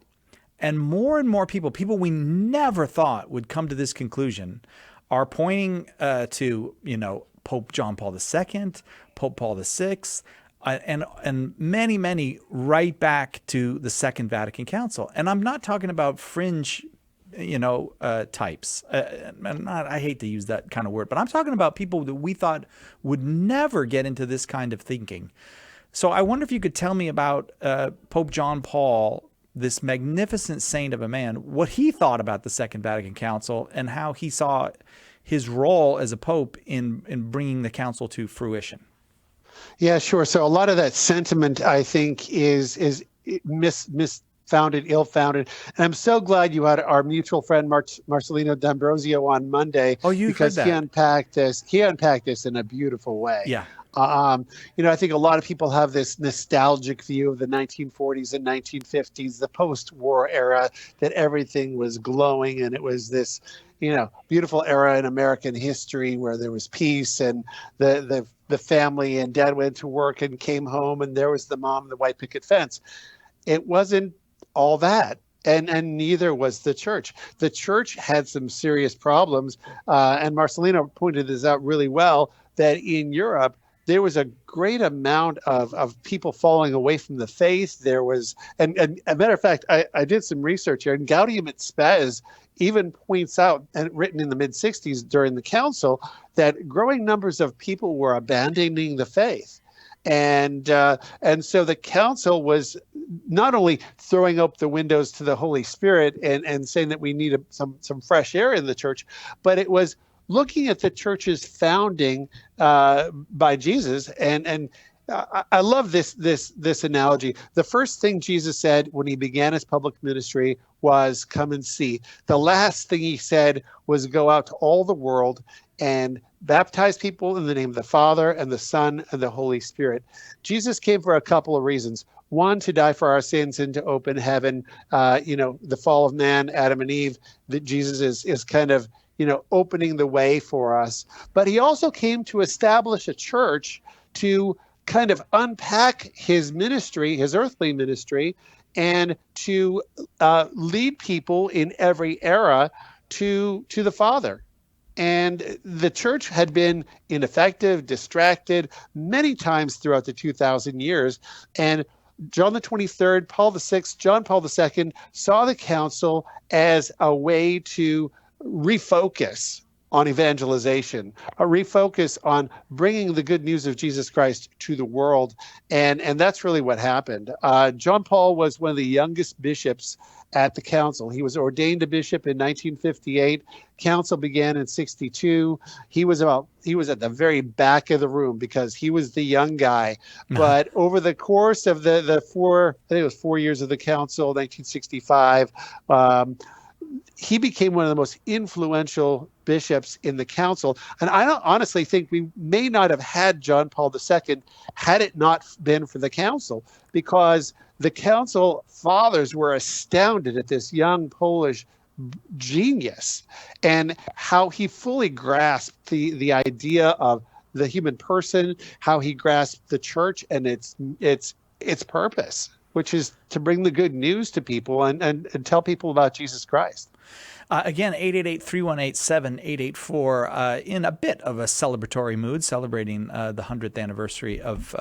And more people we never thought would come to this conclusion are pointing to, Pope John Paul II, Pope Paul VI, and many right back to the Second Vatican Council. And I'm not talking about fringe, types. I hate to use that kind of word, but I'm talking about people that we thought would never get into this kind of thinking. So I wonder if you could tell me about Pope John Paul, this magnificent saint of a man, what he thought about the Second Vatican Council and how he saw his role as a pope in bringing the council to fruition. Yeah, sure. So a lot of that sentiment, I think, is misfounded, ill-founded. And I'm so glad you had our mutual friend Marcelino D'Ambrosio on Monday. Oh, you because heard that. He unpacked this in a beautiful way. Yeah. I think a lot of people have this nostalgic view of the 1940s and 1950s, the post-war era, that everything was glowing and it was this, beautiful era in American history where there was peace and the family, and dad went to work and came home and there was the mom and the white picket fence. It wasn't all that. And neither was the church. The church had some serious problems, and Marcelino pointed this out really well, that in Europe, there was a great amount of people falling away from the faith. There was, and a matter of fact, I did some research here, and Gaudium et Spes even points out, and written in the mid-60s during the council, that growing numbers of people were abandoning the faith. And so the council was not only throwing up the windows to the Holy Spirit and saying that we need some fresh air in the church, but it was looking at the church's founding by Jesus, and I love this analogy. The first thing Jesus said when he began his public ministry was, "Come and see." The last thing he said was, "Go out to all the world and baptize people in the name of the Father and the Son and the Holy Spirit." Jesus came for a couple of reasons. One, to die for our sins and to open heaven. The fall of man, Adam and Eve, that Jesus is kind of opening the way for us. But he also came to establish a church to kind of unpack his ministry, his earthly ministry, and to lead people in every era to the Father. And the church had been ineffective, distracted many times throughout the 2,000 years. And John the 23rd, Paul the 6th, John Paul II saw the council as a way to refocus on evangelization, a refocus on bringing the good news of Jesus Christ to the world. And that's really what happened. John Paul was one of the youngest bishops at the council. He was ordained a bishop in 1958. Council began in 62. He was at the very back of the room because he was the young guy. But over the course of the I think it was 4 years of the council, 1965, he became one of the most influential bishops in the council. And I don't honestly think we may not have had John Paul II had it not been for the council, because the council fathers were astounded at this young Polish genius and how he fully grasped the idea of the human person, how he grasped the church and its purpose, which is to bring the good news to people and tell people about Jesus Christ. Again, 888-318-7884, in a bit of a celebratory mood, celebrating the 100th anniversary of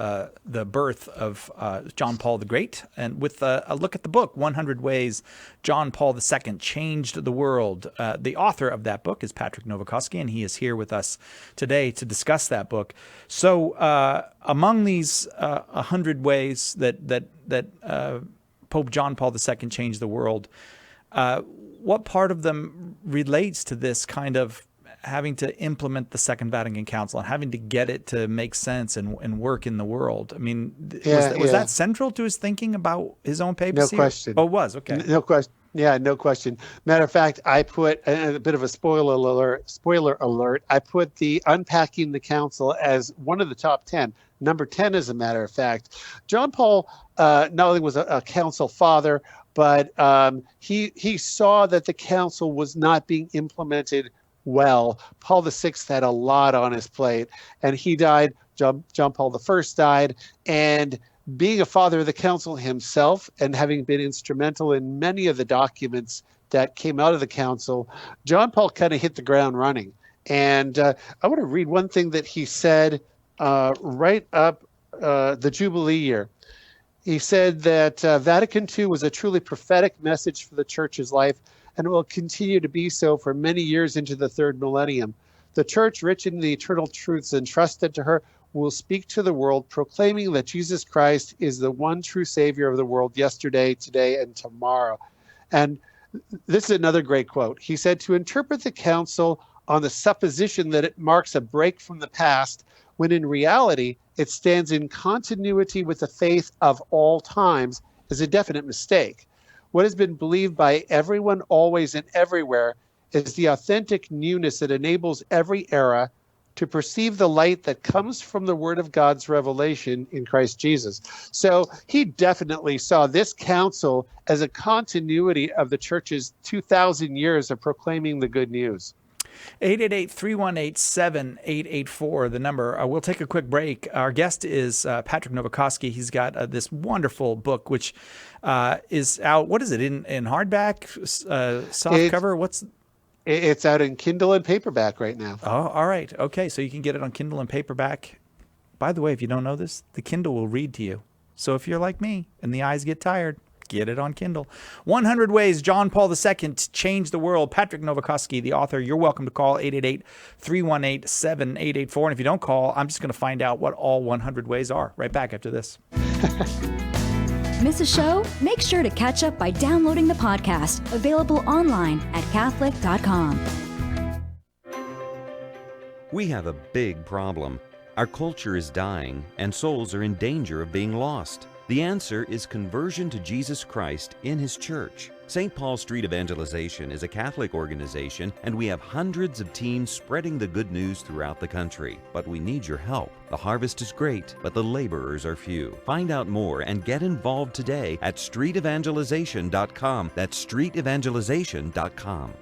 the birth of John Paul the Great, and with a look at the book, 100 Ways John Paul II Changed the World. The author of that book is Patrick Nowakowski, and he is here with us today to discuss that book. So among these 100 ways that Pope John Paul II changed the world, what part of them relates to this kind of having to implement the Second Vatican Council and having to get it to make sense and work in the world? I mean, was that central to his thinking about his own papacy? No question. Oh, it was? Okay. No question. Yeah, no question. Matter of fact, I put a bit of a spoiler alert. I put the Unpacking the Council as one of the top 10. Number 10, as a matter of fact. John Paul not only was a council father, but he saw that the council was not being implemented well. Paul VI had a lot on his plate, and he died. John Paul I died, and being a father of the council himself and having been instrumental in many of the documents that came out of the council, John Paul kind of hit the ground running. And I want to read one thing that he said right up the Jubilee year. He said that Vatican II was a truly prophetic message for the church's life, and it will continue to be so for many years into the third millennium. The church, rich in the eternal truths entrusted to her, will speak to the world, proclaiming that Jesus Christ is the one true Savior of the world yesterday, today, and tomorrow. And this is another great quote. He said, to interpret the council on the supposition that it marks a break from the past, when in reality it stands in continuity with the faith of all times, is a definite mistake. What has been believed by everyone, always and everywhere, is the authentic newness that enables every era to perceive the light that comes from the Word of God's revelation in Christ Jesus. So he definitely saw this council as a continuity of the church's 2,000 years of proclaiming the good news. 888-318-7884, the number. We'll take a quick break. Our guest is Patrick Nowakowski. He's got this wonderful book, which is out. What is it, in hardback, softcover? It's out in Kindle and paperback right now. Oh, all right. Okay, so you can get it on Kindle and paperback. By the way, if you don't know this, the Kindle will read to you. So if you're like me and the eyes get tired, get it on Kindle. 100 Ways John Paul II Changed the World. Patrick Nowakowski, the author. You're welcome to call 888-318-7884. And if you don't call, I'm just going to find out what all 100 ways are. Right back after this. Miss a show? Make sure to catch up by downloading the podcast, available online at Catholic.com. We have a big problem. Our culture is dying, and souls are in danger of being lost. The answer is conversion to Jesus Christ in His church. St. Paul Street Evangelization is a Catholic organization, and we have hundreds of teams spreading the good news throughout the country. But we need your help. The harvest is great, but the laborers are few. Find out more and get involved today at streetevangelization.com. That's streetevangelization.com.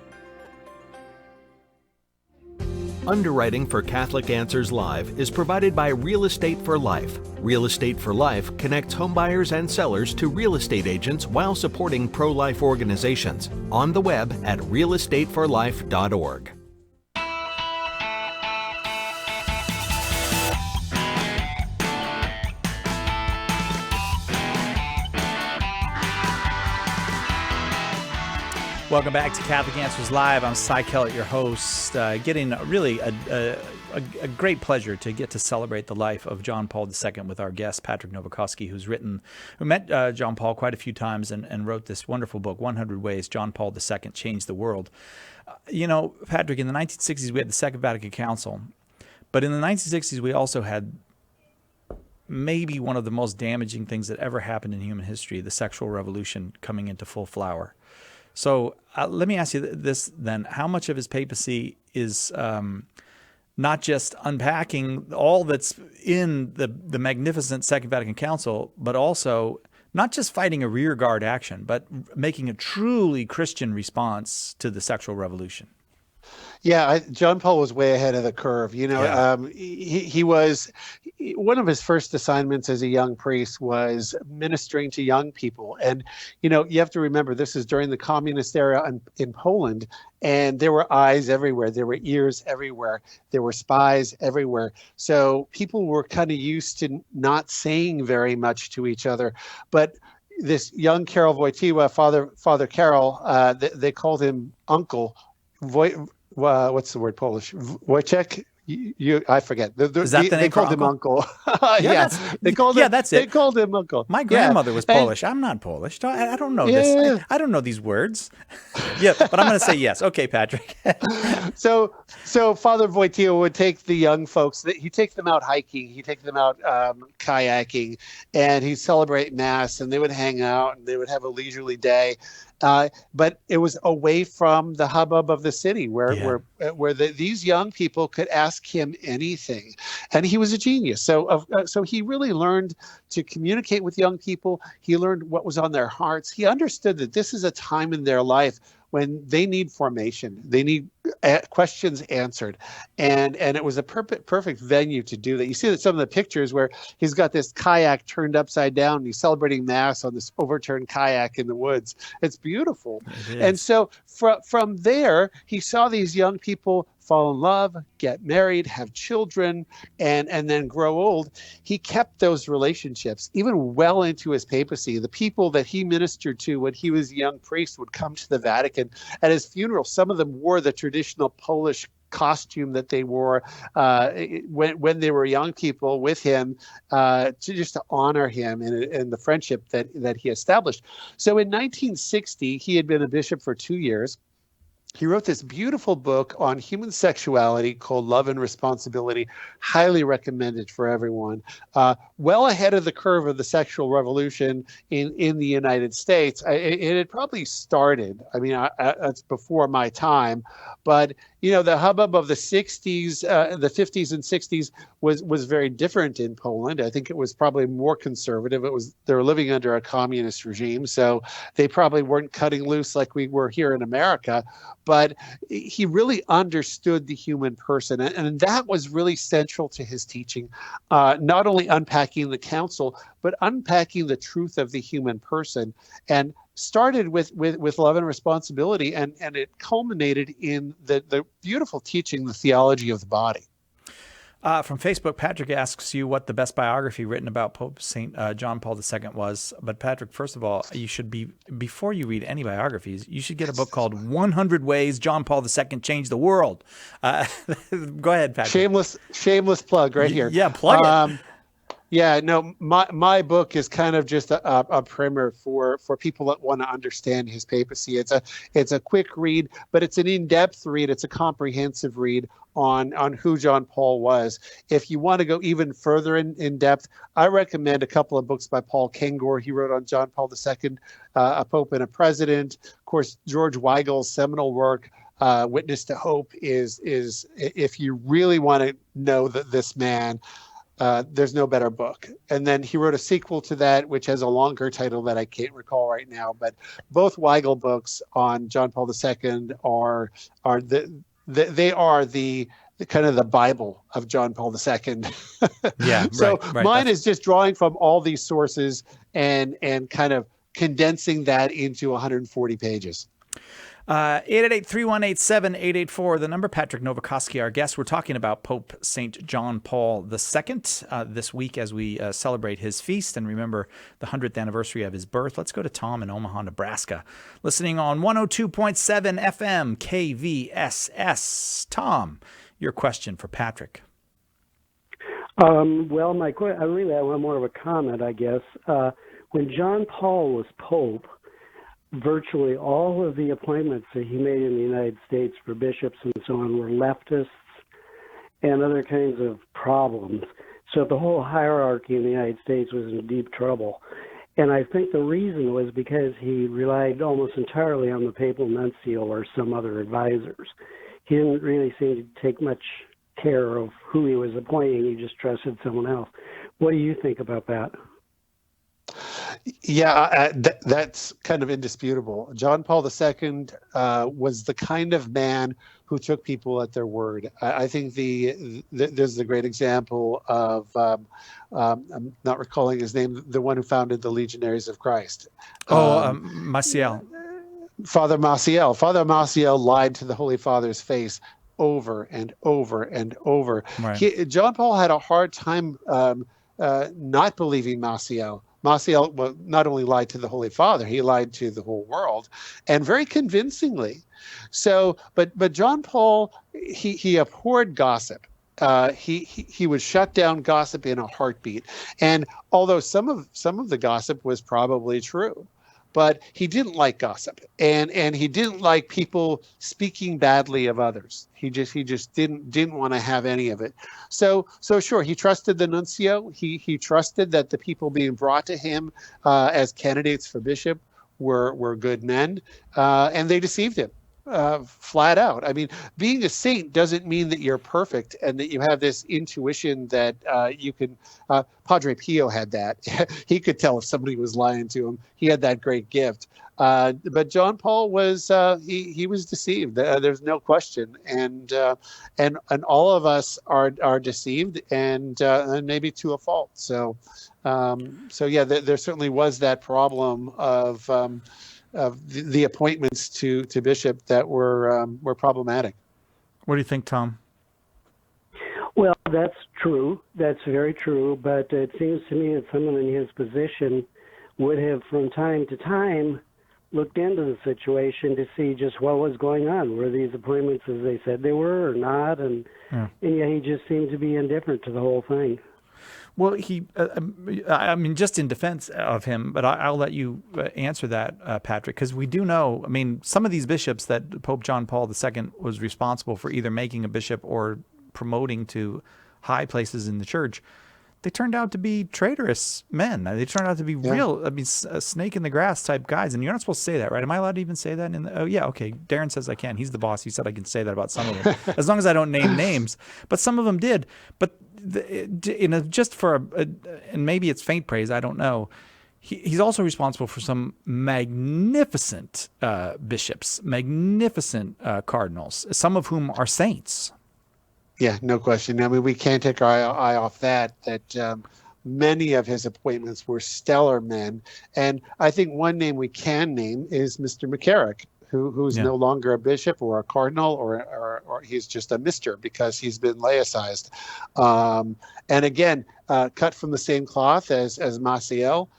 Underwriting for Catholic Answers Live is provided by Real Estate for Life. Real Estate for Life connects homebuyers and sellers to real estate agents while supporting pro-life organizations. On the web at realestateforlife.org. Welcome back to Catholic Answers Live. I'm Cy Kellett, your host, getting really a great pleasure to get to celebrate the life of John Paul II with our guest, Patrick Nowakowski, who met John Paul quite a few times and wrote this wonderful book, 100 Ways John Paul II Changed the World. Patrick, in the 1960s, we had the Second Vatican Council, but in the 1960s, we also had maybe one of the most damaging things that ever happened in human history, the sexual revolution coming into full flower. So let me ask you this then. How much of his papacy is not just unpacking all that's in the magnificent Second Vatican Council, but also not just fighting a rearguard action, but making a truly Christian response to the sexual revolution? Yeah, John Paul was way ahead of the curve. He was, one of his first assignments as a young priest was ministering to young people. And, you have to remember, this is during the communist era in Poland, and there were eyes everywhere. There were ears everywhere. There were spies everywhere. So people were kind of used to not saying very much to each other. But this young Karol Wojtyła, Father Karol, they called him Uncle. What's the word Polish? Wojciech? I forget. Is that the name? They called him Uncle. They called him. Yeah, that's it. They called him Uncle. My grandmother was Polish. I'm not Polish. I don't know this. I don't know these words. Yeah, but I'm going to say yes. Okay, Patrick. So Father Wojtyła would take the young folks. He'd take them out hiking. He'd take them out kayaking, and he'd celebrate Mass. And they would hang out, and they would have a leisurely day. But it was away from the hubbub of the city where these young people could ask him anything. And he was a genius. So he really learned to communicate with young people. He learned what was on their hearts. He understood that this is a time in their life when they need formation, they need questions answered, and it was a perfect venue to do that. You see that some of the pictures where he's got this kayak turned upside down, and he's celebrating Mass on this overturned kayak in the woods. It's beautiful. And so from there, he saw these young people fall in love, get married, have children, and then grow old. He kept those relationships even well into his papacy. The people that he ministered to when he was a young priest would come to the Vatican. At his funeral, some of them wore the traditional Polish costume that they wore when they were young people with him, to honor him and the friendship that he established. So in 1960, he had been a bishop for 2 years. He wrote this beautiful book on human sexuality called Love and Responsibility, highly recommended for everyone. Well ahead of the curve of the sexual revolution in the United States. It had probably started. I mean, that's before my time. But, the hubbub of the 60s, the 50s and 60s was very different in Poland. I think it was probably more conservative. They were living under a communist regime, so they probably weren't cutting loose like we were here in America. But he really understood the human person, and that was really central to his teaching, not only unpacking the council, but unpacking the truth of the human person, and started with love and responsibility, and it culminated in the beautiful teaching, the theology of the body. From Facebook, Patrick asks you what the best biography written about Pope St. John Paul II was. But Patrick, first of all, before you read any biographies, you should get a book called 100 Ways John Paul II Changed the World. Go ahead, Patrick. Shameless plug right here. Yeah, plug it. Yeah, no, my book is kind of just a primer for people that want to understand his papacy. It's a quick read, but it's an in-depth read. It's a comprehensive read on who John Paul was. If you want to go even further in depth, I recommend a couple of books by Paul Kengor. He wrote on John Paul II, A Pope and a President. Of course, George Weigel's seminal work, Witness to Hope, is if you really want to know this man, there's no better book. And then he wrote a sequel to that, which has a longer title that I can't recall right now. But both Weigel books on John Paul II kind of the Bible of John Paul II. Yeah. So right. mine is just drawing from all these sources and kind of condensing that into 140 pages. 888-318-7884, the number. Patrick Novakoski, our guest. We're talking about Pope St. John Paul II this week as we celebrate his feast and remember the 100th anniversary of his birth. Let's go to Tom in Omaha, Nebraska, listening on 102.7 FM KVSS. Tom, your question for Patrick. Well, I want more of a comment, I guess. When John Paul was Pope, virtually all of the appointments that he made in the United States for bishops and so on were leftists and other kinds of problems. So the whole hierarchy in the United States was in deep trouble. And I think the reason was because he relied almost entirely on the papal nuncio or some other advisors. He didn't really seem to take much care of who he was appointing. He just trusted someone else. What do you think about that? Yeah, that's kind of indisputable. John Paul II was the kind of man who took people at their word. I think there's the great example of, I'm not recalling his name, the one who founded the Legionaries of Christ. Maciel. Father Maciel. Father Maciel lied to the Holy Father's face over and over and over. Right. John Paul had a hard time not believing Maciel. Maciel not only lied to the Holy Father, he lied to the whole world, and very convincingly. So, but John Paul, he abhorred gossip. He would shut down gossip in a heartbeat. And although some of the gossip was probably true, but he didn't like gossip, and he didn't like people speaking badly of others. He just didn't want to have any of it. So sure, he trusted the nuncio. He trusted that the people being brought to him as candidates for bishop were good men, and they deceived him. Flat out. I mean, being a saint doesn't mean that you're perfect and that you have this intuition that you can. Padre Pio had that. He could tell if somebody was lying to him. He had that great gift. But John Paul was he was deceived. There's no question. And all of us are deceived and maybe to a fault. So yeah, there certainly was that problem of the appointments to bishop that were problematic. What do you think, Tom? Well, that's true. That's very true. But it seems to me that someone in his position would have, from time to time, looked into the situation to see just what was going on. Were these appointments as they said they were or not? And yet he just seemed to be indifferent to the whole thing. Well, I mean, just in defense of him, but I'll let you answer that, Patrick, because we do know, I mean, some of these bishops that Pope John Paul II was responsible for either making a bishop or promoting to high places in the church, they turned out to be traitorous men. They turned out to be real, I mean, a snake in the grass type guys. And you're not supposed to say that, right? Am I allowed to even say that? Oh, yeah, okay. Darren says I can. He's the boss. He said I can say that about some of them, as long as I don't name names. But some of them did. But just for, and maybe it's faint praise, I don't know. He's also responsible for some magnificent bishops, magnificent cardinals, some of whom are saints. Yeah, no question. I mean, we can't take our eye off that many of his appointments were stellar men. And I think one name we can name is Mr. McCarrick, who's no longer a bishop or a cardinal, or he's just a mister because he's been laicized. And again, cut from the same cloth as Maciel,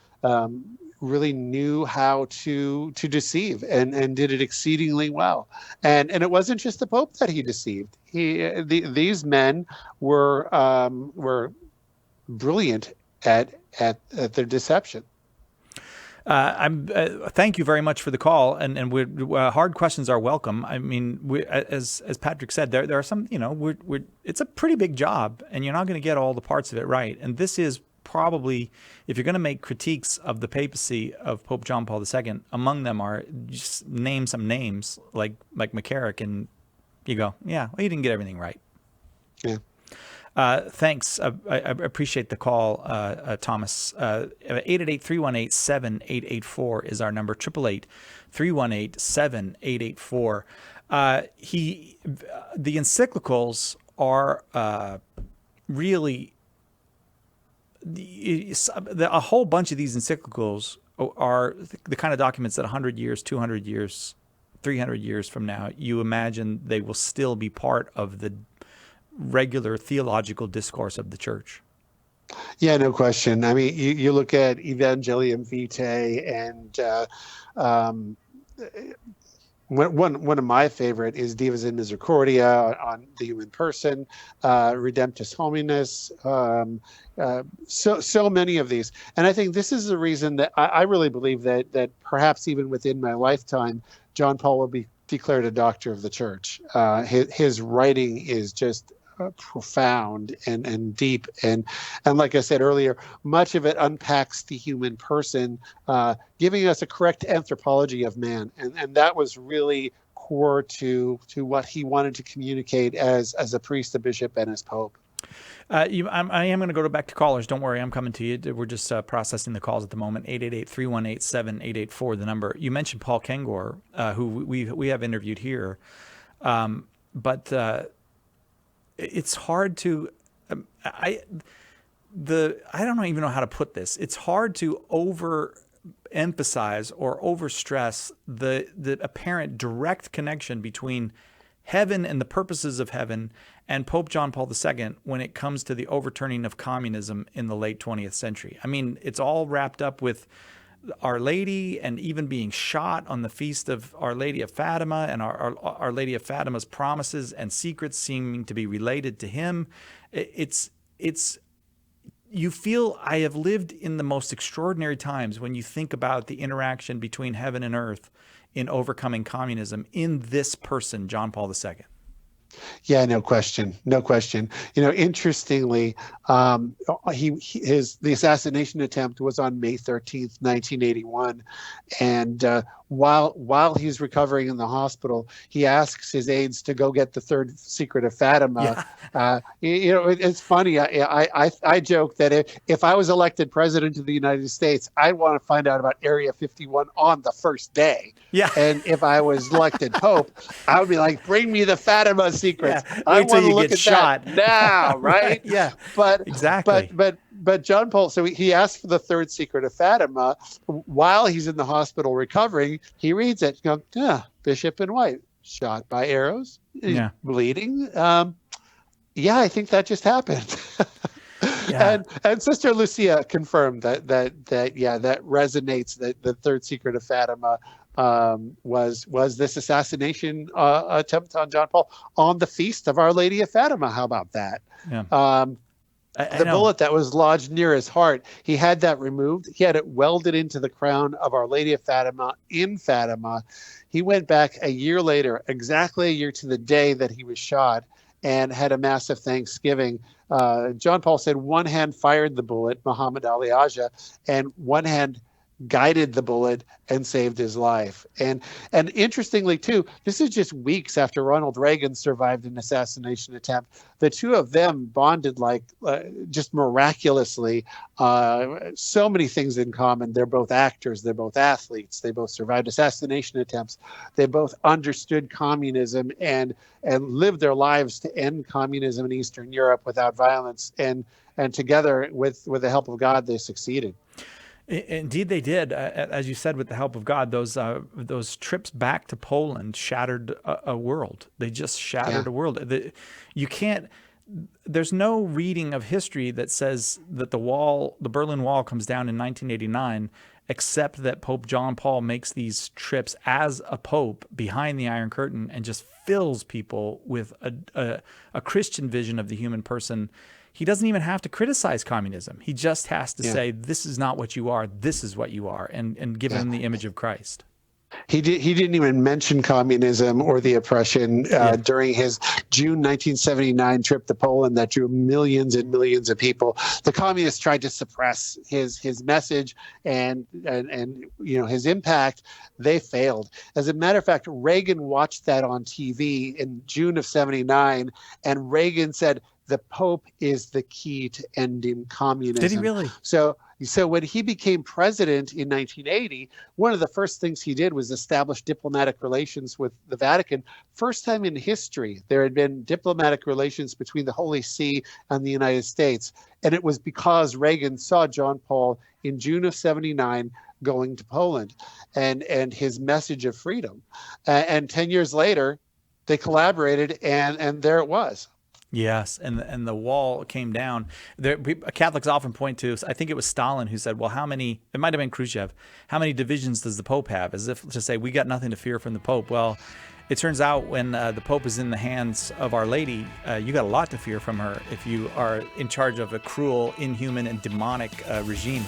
really knew how to deceive and did it exceedingly well. And it wasn't just the Pope that he deceived. These men were brilliant at their deception. Thank you very much for the call, and hard questions are welcome. I mean, as Patrick said, there are some, it's a pretty big job, and you're not going to get all the parts of it right. And this is probably, if you're going to make critiques of the papacy of Pope John Paul II, among them are just name some names like McCarrick, and you go, yeah, well, you didn't get everything right. Yeah. Thanks. I appreciate the call, Thomas. 888-318-7884 is our number. 888-318-7884. The encyclicals are really a whole bunch of these encyclicals are the kind of documents that 100 years, 200 years, 300 years from now, you imagine they will still be part of the regular theological discourse of the church. Yeah, no question. I mean, you look at Evangelium Vitae, and one of my favorite is Divas in Misericordia on the human person, Redemptus Hominis, so many of these. And I think this is the reason that I really believe that perhaps even within my lifetime, John Paul will be declared a doctor of the church. His writing is just profound and deep, and like I said earlier, much of it unpacks the human person, giving us a correct anthropology of man, and that was really core to what he wanted to communicate as a priest, a bishop, and as pope. I am going to go back to callers. Don't worry, I'm coming to you. We're just processing the calls at the moment. 888-318-7884, the number. You mentioned Paul Kengor, who we have interviewed here, but it's hard to I don't even know how to put this. It's hard to overemphasize or overstress the apparent direct connection between heaven and the purposes of heaven and Pope John Paul II when it comes to the overturning of communism in the late 20th century. I mean, it's all wrapped up with Our Lady and even being shot on the feast of Our Lady of Fatima, and Our Lady of Fatima's promises and secrets seeming to be related to him. It's you feel I have lived in the most extraordinary times when you think about the interaction between heaven and earth in overcoming communism in this person, John Paul II. Yeah, no question. You know, interestingly, the assassination attempt was on May 13th, 1981, and while he's recovering in the hospital, he asks his aides to go get the third secret of Fatima. Yeah. It's funny. I joke that if I was elected president of the United States, I'd want to find out about Area 51 on the first day. Yeah. And if I was elected pope, I would be like, bring me the Fatima secrets. Yeah. I Wait till want to you look get at shot. that now, right? Yeah. But exactly. But John Paul, so he asked for the third secret of Fatima while he's in the hospital recovering. He reads it, Bishop in white, shot by arrows, bleeding. I think that just happened. Yeah. And Sister Lucia confirmed that resonates. That the third secret of Fatima was this assassination attempt on John Paul on the feast of Our Lady of Fatima. How about that? Yeah. The bullet that was lodged near his heart, he had that removed. He had it welded into the crown of Our Lady of Fatima in Fatima. He went back a year later, exactly a year to the day that he was shot, and had a massive Thanksgiving. John Paul said one hand fired the bullet, Muhammad Ali Aja, and one hand guided the bullet and saved his life. And interestingly too, this is just weeks after Ronald Reagan survived an assassination attempt. The two of them bonded like just miraculously. So many things in common. They're both actors. They're both athletes. They both survived assassination attempts. They both understood communism and lived their lives to end communism in Eastern Europe without violence. And together, with the help of God, they succeeded. Indeed, they did. As you said, with the help of God, those trips back to Poland shattered a world. They just shattered a world. You can't. There's no reading of history that says that the Berlin Wall comes down in 1989, except that Pope John Paul makes these trips as a pope behind the Iron Curtain and just fills people with a Christian vision of the human person. He doesn't even have to criticize communism. He just has to say, this is not what you are, this is what you are, and give them the image of Christ. He didn't even mention communism or the oppression during his June 1979 trip to Poland that drew millions and millions of people. The communists tried to suppress his message and his impact. They failed. As a matter of fact, Reagan watched that on TV in June of '79, and Reagan said, the Pope is the key to ending communism. Did he really? So when he became president in 1980, one of the first things he did was establish diplomatic relations with the Vatican. First time in history, there had been diplomatic relations between the Holy See and the United States. And it was because Reagan saw John Paul in June of 79 going to Poland and his message of freedom. And 10 years later, they collaborated, and there it was. Yes, and the wall came down. Catholics often point to, I think it was Stalin who said, well, how many, it might have been Khrushchev, how many divisions does the Pope have? As if to say, we got nothing to fear from the Pope. Well, it turns out when the Pope is in the hands of Our Lady, you got a lot to fear from her if you are in charge of a cruel, inhuman, and demonic regime.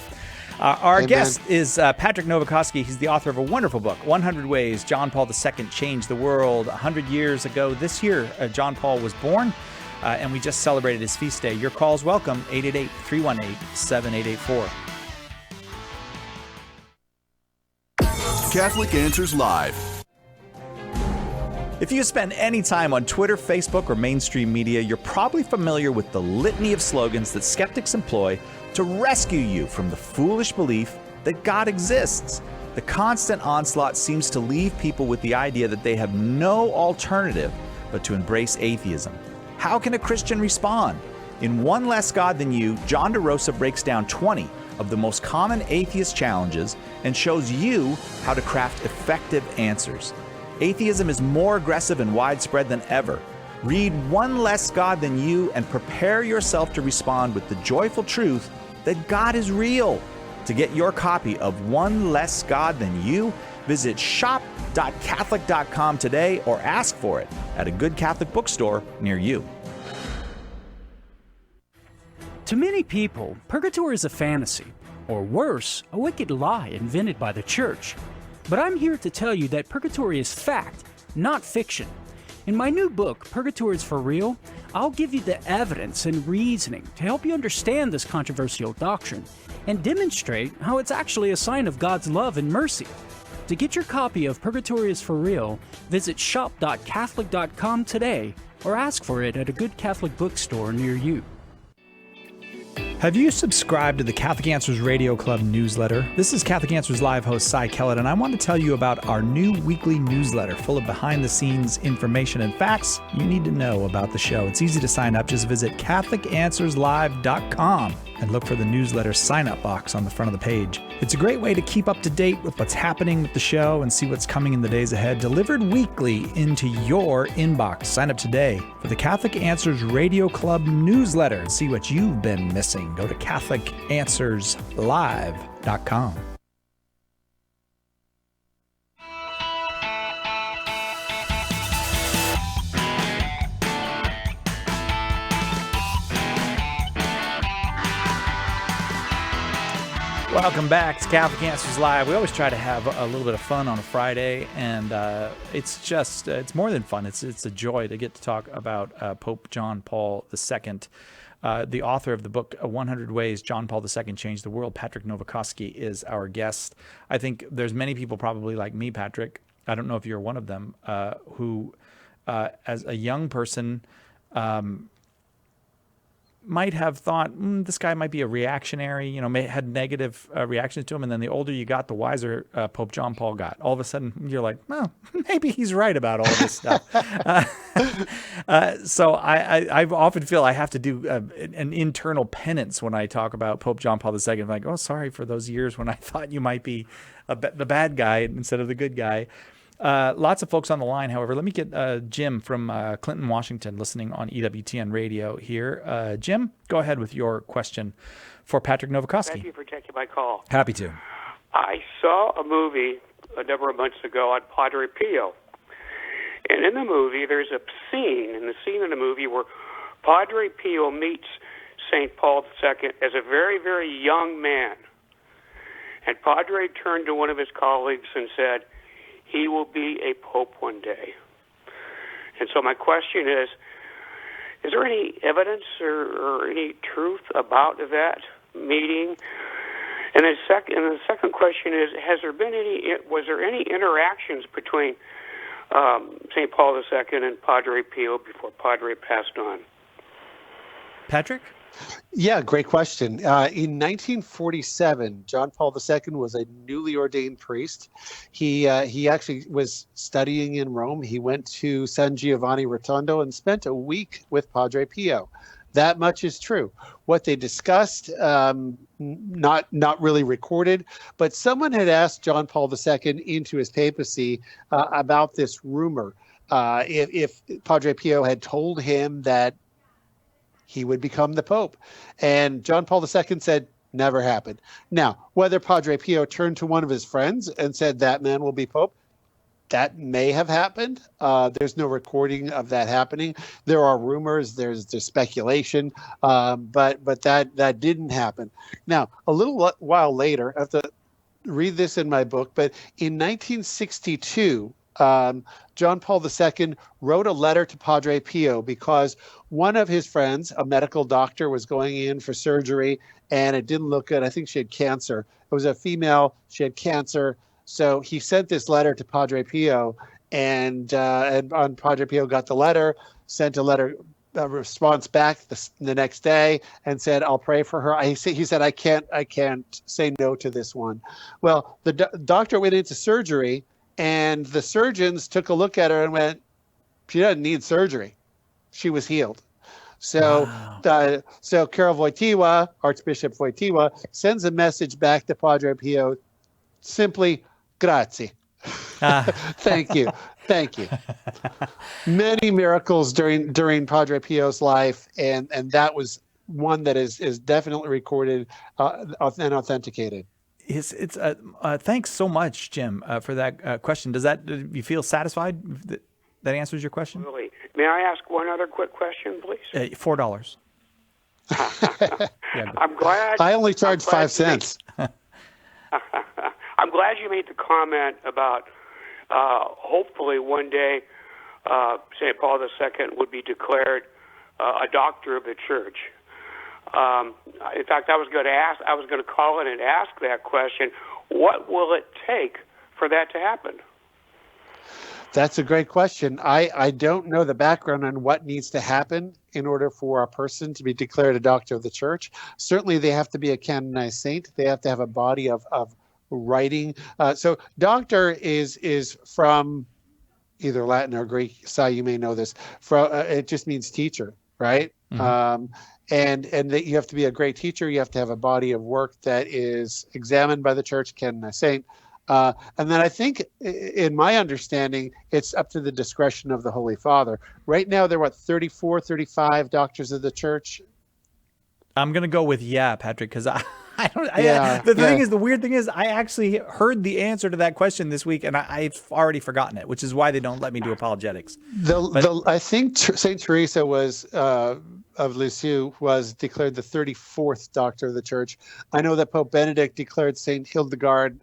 Our Amen. guest is Patrick Nowakowski. He's the author of a wonderful book, 100 Ways John Paul II Changed the World. 100 years ago this year, John Paul was born, and we just celebrated his feast day. Your call's welcome, 888-318-7884. Catholic Answers Live. If you spend any time on Twitter, Facebook, or mainstream media, you're probably familiar with the litany of slogans that skeptics employ to rescue you from the foolish belief that God exists. The constant onslaught seems to leave people with the idea that they have no alternative but to embrace atheism. How can a Christian respond? In One Less God Than You, John DeRosa breaks down 20 of the most common atheist challenges and shows you how to craft effective answers. Atheism is more aggressive and widespread than ever. Read One Less God Than You and prepare yourself to respond with the joyful truth that God is real. To get your copy of One Less God Than You, visit shop.catholic.com today or ask for it at a good Catholic bookstore near you. To many people, purgatory is a fantasy, or worse, a wicked lie invented by the church. But I'm here to tell you that purgatory is fact, not fiction. In my new book, Purgatory is for Real, I'll give you the evidence and reasoning to help you understand this controversial doctrine and demonstrate how it's actually a sign of God's love and mercy. To get your copy of Purgatory is for Real, visit shop.catholic.com today or ask for it at a good Catholic bookstore near you. Have you subscribed to the Catholic Answers Radio Club newsletter? This is Catholic Answers Live host Cy Kellett, and I want to tell you about our new weekly newsletter full of behind-the-scenes information and facts you need to know about the show. It's easy to sign up. Just visit CatholicAnswersLive.com and look for the newsletter sign-up box on the front of the page. It's a great way to keep up to date with what's happening with the show and see what's coming in the days ahead, delivered weekly into your inbox. Sign up today for the Catholic Answers Radio Club newsletter and see what you've been missing. Go to CatholicAnswersLive.com. Welcome back to Catholic Answers Live. We always try to have a little bit of fun on a Friday, and it's more than fun. It's a joy to get to talk about Pope John Paul II. The author of the book, 100 Ways John Paul II Changed the World, Patrick Nowakowski, is our guest. I think there's many people probably like me, Patrick. I don't know if you're one of them, who, as a young person, might have thought, this guy might be a reactionary, had negative reactions to him. And then the older you got, the wiser Pope John Paul got. All of a sudden, you're like, well, maybe he's right about all this stuff. So I often feel I have to do an internal penance when I talk about Pope John Paul II. I'm like, oh, sorry for those years when I thought you might be the bad guy instead of the good guy. Lots of folks on the line, however. Let me get Jim from Clinton, Washington, listening on EWTN radio here. Jim, go ahead with your question for Patrick Nowakowski. Thank you for taking my call. Happy to. I saw a movie a number of months ago on Padre Pio. And in the movie, there's a scene in the movie where Padre Pio meets St. Paul II as a very, very young man. And Padre turned to one of his colleagues and said, he will be a pope one day. And so my question is there any evidence or any truth about that meeting? And the second question is, was there any interactions between St. Paul II and Padre Pio before Padre passed on? Patrick? Yeah, great question. In 1947, John Paul II was a newly ordained priest. He actually was studying in Rome. He went to San Giovanni Rotondo and spent a week with Padre Pio. That much is true. What they discussed, not really recorded, but someone had asked John Paul II into his papacy about this rumor. If Padre Pio had told him that he would become the Pope. And John Paul II said, never happened. Now, whether Padre Pio turned to one of his friends and said, that man will be Pope, that may have happened. There's no recording of that happening. There are rumors, there's speculation, but that didn't happen. Now, a little while later, I have to read this in my book, but in 1962, John Paul II wrote a letter to Padre Pio because one of his friends, a medical doctor, was going in for surgery and it didn't look good. I think she had cancer. It was a female. She had cancer. So he sent this letter to Padre Pio, and Padre Pio got the letter, sent a response back the next day, and said, "I'll pray for her." He said, "I can't say no to this one." Well, the doctor went into surgery, and the surgeons took a look at her and went, "She doesn't need surgery. She was healed." So, wow. So Karol Wojtyła, Archbishop Wojtyła, sends a message back to Padre Pio, simply, "Grazie." Thank you. Thank you. Many miracles during Padre Pio's life, and that was one that is definitely recorded and authenticated. Thanks so much, Jim, for that question. Do you feel satisfied that answers your question? Really. May I ask one other quick question, please? $4. I'm glad. I only charge 5 cents. I'm glad you made the comment about hopefully one day St. Paul II would be declared a doctor of the church. In fact, I was going to call in and ask that question. What will it take for that to happen? That's a great question. I don't know the background on what needs to happen in order for a person to be declared a doctor of the church. Certainly, they have to be a canonized saint. They have to have a body of writing. So doctor is from either Latin or Greek. Sai, you may know this. It just means teacher, right? Mm-hmm. And that you have to be a great teacher. You have to have a body of work that is examined by the church, canonized saint. And then I think, in my understanding, it's up to the discretion of the Holy Father. Right now, there are 34, 35 doctors of the church? I'm going to go with Patrick, because the weird thing is, I actually heard the answer to that question this week, and I've already forgotten it, which is why they don't let me do apologetics. I think St. Teresa of Lisieux was declared the 34th doctor of the church. I know that Pope Benedict declared St. Hildegard,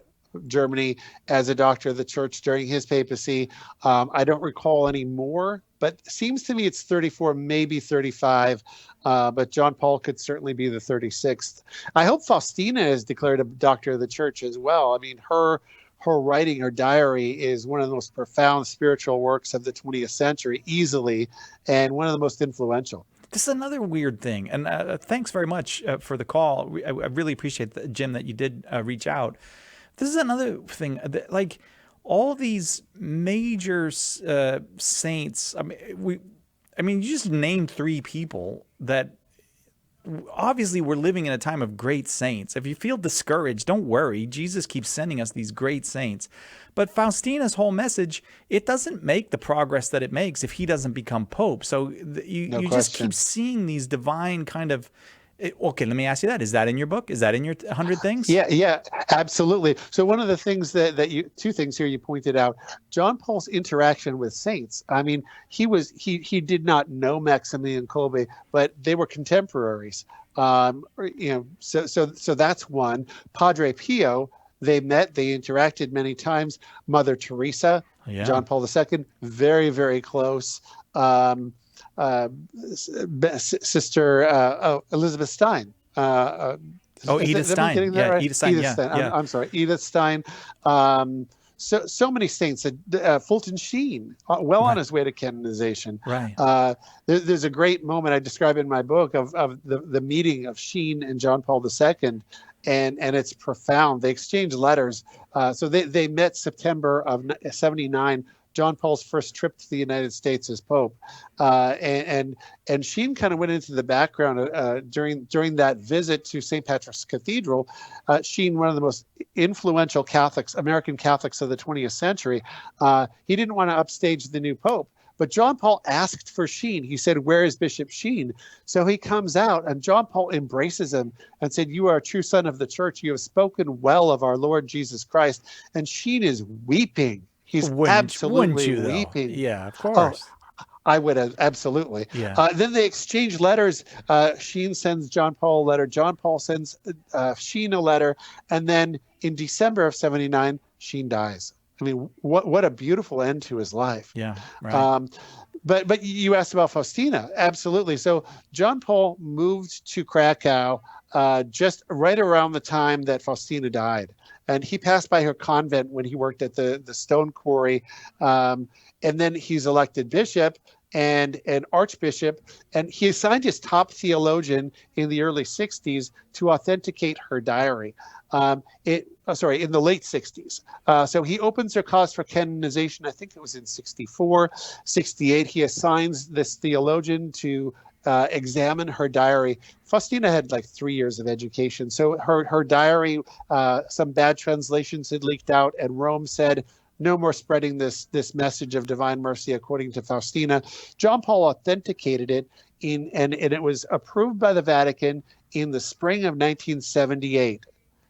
Germany, as a doctor of the church during his papacy. I don't recall any more, but it seems to me it's 34, maybe 35. But John Paul could certainly be the 36th. I hope Faustina is declared a doctor of the church as well. I mean, her writing, her diary, is one of the most profound spiritual works of the 20th century, easily, and one of the most influential. This is another weird thing, and thanks very much for the call. I really appreciate, Jim, that you did reach out. This is another thing, like all these major saints. I mean, you just named 3 people that obviously we're living in a time of great saints. If you feel discouraged, don't worry. Jesus keeps sending us these great saints. But Faustina's whole message, it doesn't make the progress that it makes if he doesn't become Pope. So you just keep seeing these divine kind of. Okay, let me ask you that. Is that in your book? Is that in your 100 Things? Yeah, absolutely. So one of the things two things here you pointed out, John Paul's interaction with saints. I mean, he did not know Maximilian Kolbe, but they were contemporaries. So that's one. Padre Pio, they met, they interacted many times. Mother Teresa, John Paul II, very, very close. Sister Elizabeth Stein. Edith Stein. Right? Edith Stein. Edith Stein. Yeah. I'm sorry, Edith Stein. so many saints. Fulton Sheen, well on his way to canonization. Right. There's a great moment I describe in my book of the meeting of Sheen and John Paul II, and it's profound. They exchanged letters. So they met September of '79. John Paul's first trip to the United States as Pope, and Sheen kind of went into the background during that visit to St. Patrick's Cathedral. Sheen, one of the most influential American Catholics of the 20th century, he didn't want to upstage the new Pope. But John Paul asked for Sheen. He said, "Where is Bishop Sheen?" So he comes out, and John Paul embraces him and said, "You are a true son of the church. You have spoken well of our Lord Jesus Christ." And Sheen is weeping. He's absolutely weeping. Yeah, of course. Oh, I would have, absolutely. Yeah. Then they exchange letters. Sheen sends John Paul a letter. John Paul sends Sheen a letter. And then in December of '79, Sheen dies. I mean, what a beautiful end to his life. Yeah, right. But you asked about Faustina. Absolutely. So John Paul moved to Krakow just right around the time that Faustina died. And he passed by her convent when he worked at the stone quarry. And then he's elected bishop and an archbishop. And he assigned his top theologian in the early 60s to authenticate her diary. In the late 60s. So he opens her cause for canonization. I think it was in 64, 68. He assigns this theologian to examine her diary. Faustina had like 3 years of education. So her diary, some bad translations had leaked out, and Rome said, no more spreading this message of divine mercy according to Faustina. John Paul authenticated it and it was approved by the Vatican in the spring of 1978.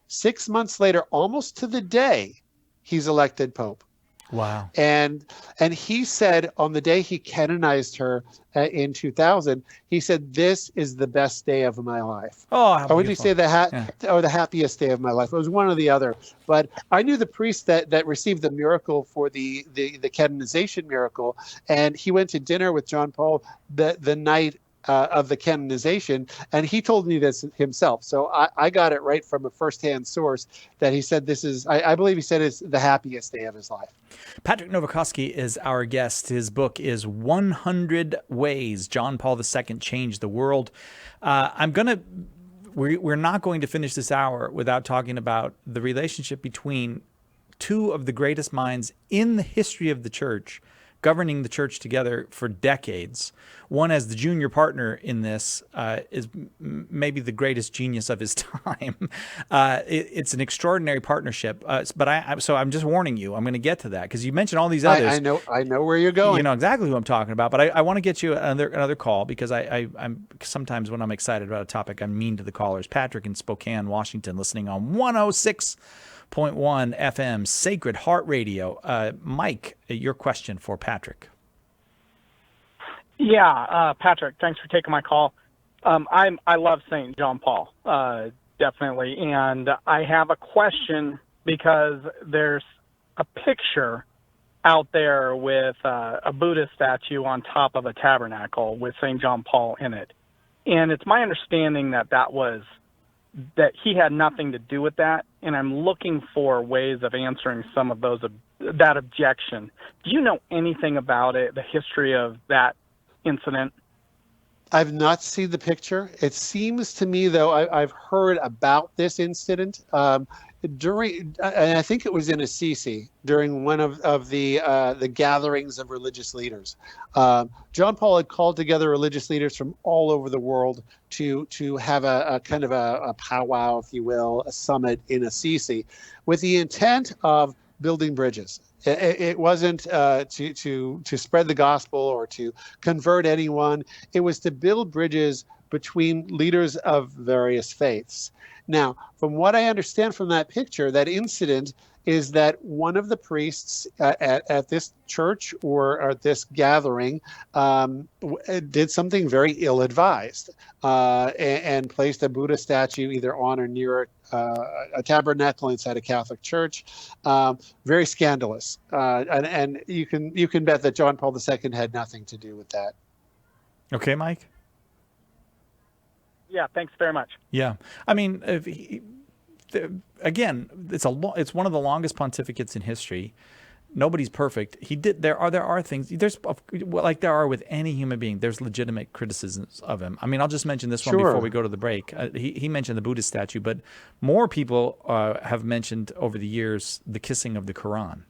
6 months later, almost to the day, he's elected Pope. Wow. And he said on the day he canonized her in 2000, he said, "This is the best day of my life." Oh, how or would you beautiful. say or the happiest day of my life? It was one or the other. But I knew the priest that received the miracle for the canonization miracle, and he went to dinner with John Paul the night of the canonization, and he told me this himself. So I got it right from a firsthand source that he said this is, I believe he said it's the happiest day of his life. Patrick Nowakowski is our guest. His book is 100 Ways John Paul II Changed the World. We're not going to finish this hour without talking about the relationship between two of the greatest minds in the history of the church, governing the church together for decades. One as the junior partner in this is maybe the greatest genius of his time. It's an extraordinary partnership. So I'm just warning you. I'm going to get to that because you mentioned all these others. I know where you're going. You know exactly who I'm talking about. But I want to get you another call because I'm sometimes when I'm excited about a topic, I'm mean to the callers. Patrick in Spokane, Washington, listening on 106.1 FM, Sacred Heart Radio. Mike, your question for Patrick. Yeah, Patrick, thanks for taking my call. I love St. John Paul, definitely. And I have a question because there's a picture out there with a Buddha statue on top of a tabernacle with St. John Paul in it. And it's my understanding that that he had nothing to do with that, and I'm looking for ways of answering some of that objection. Do you know anything about it, the history of that incident? I've not seen the picture. It seems to me, though, I've heard about this incident and I think it was in Assisi during one of the gatherings of religious leaders. John Paul had called together religious leaders from all over the world to have a kind of a powwow, if you will, a summit in Assisi, with the intent of building bridges. It wasn't to spread the gospel or to convert anyone. It was to build bridges between leaders of various faiths. Now, from what I understand from that picture, that incident is that one of the priests at this church or at this gathering did something very ill-advised and placed a Buddha statue either on or near a tabernacle inside a Catholic church. Very scandalous. And you can bet that John Paul II had nothing to do with that. Okay, Mike? Yeah, thanks very much. Yeah. I mean, again, it's one of the longest pontificates in history. Nobody's perfect. There are things. Like there are with any human being. There's legitimate criticisms of him. I mean, I'll just mention this one before we go to the break. He mentioned the Buddhist statue, but more people have mentioned over the years the kissing of the Quran.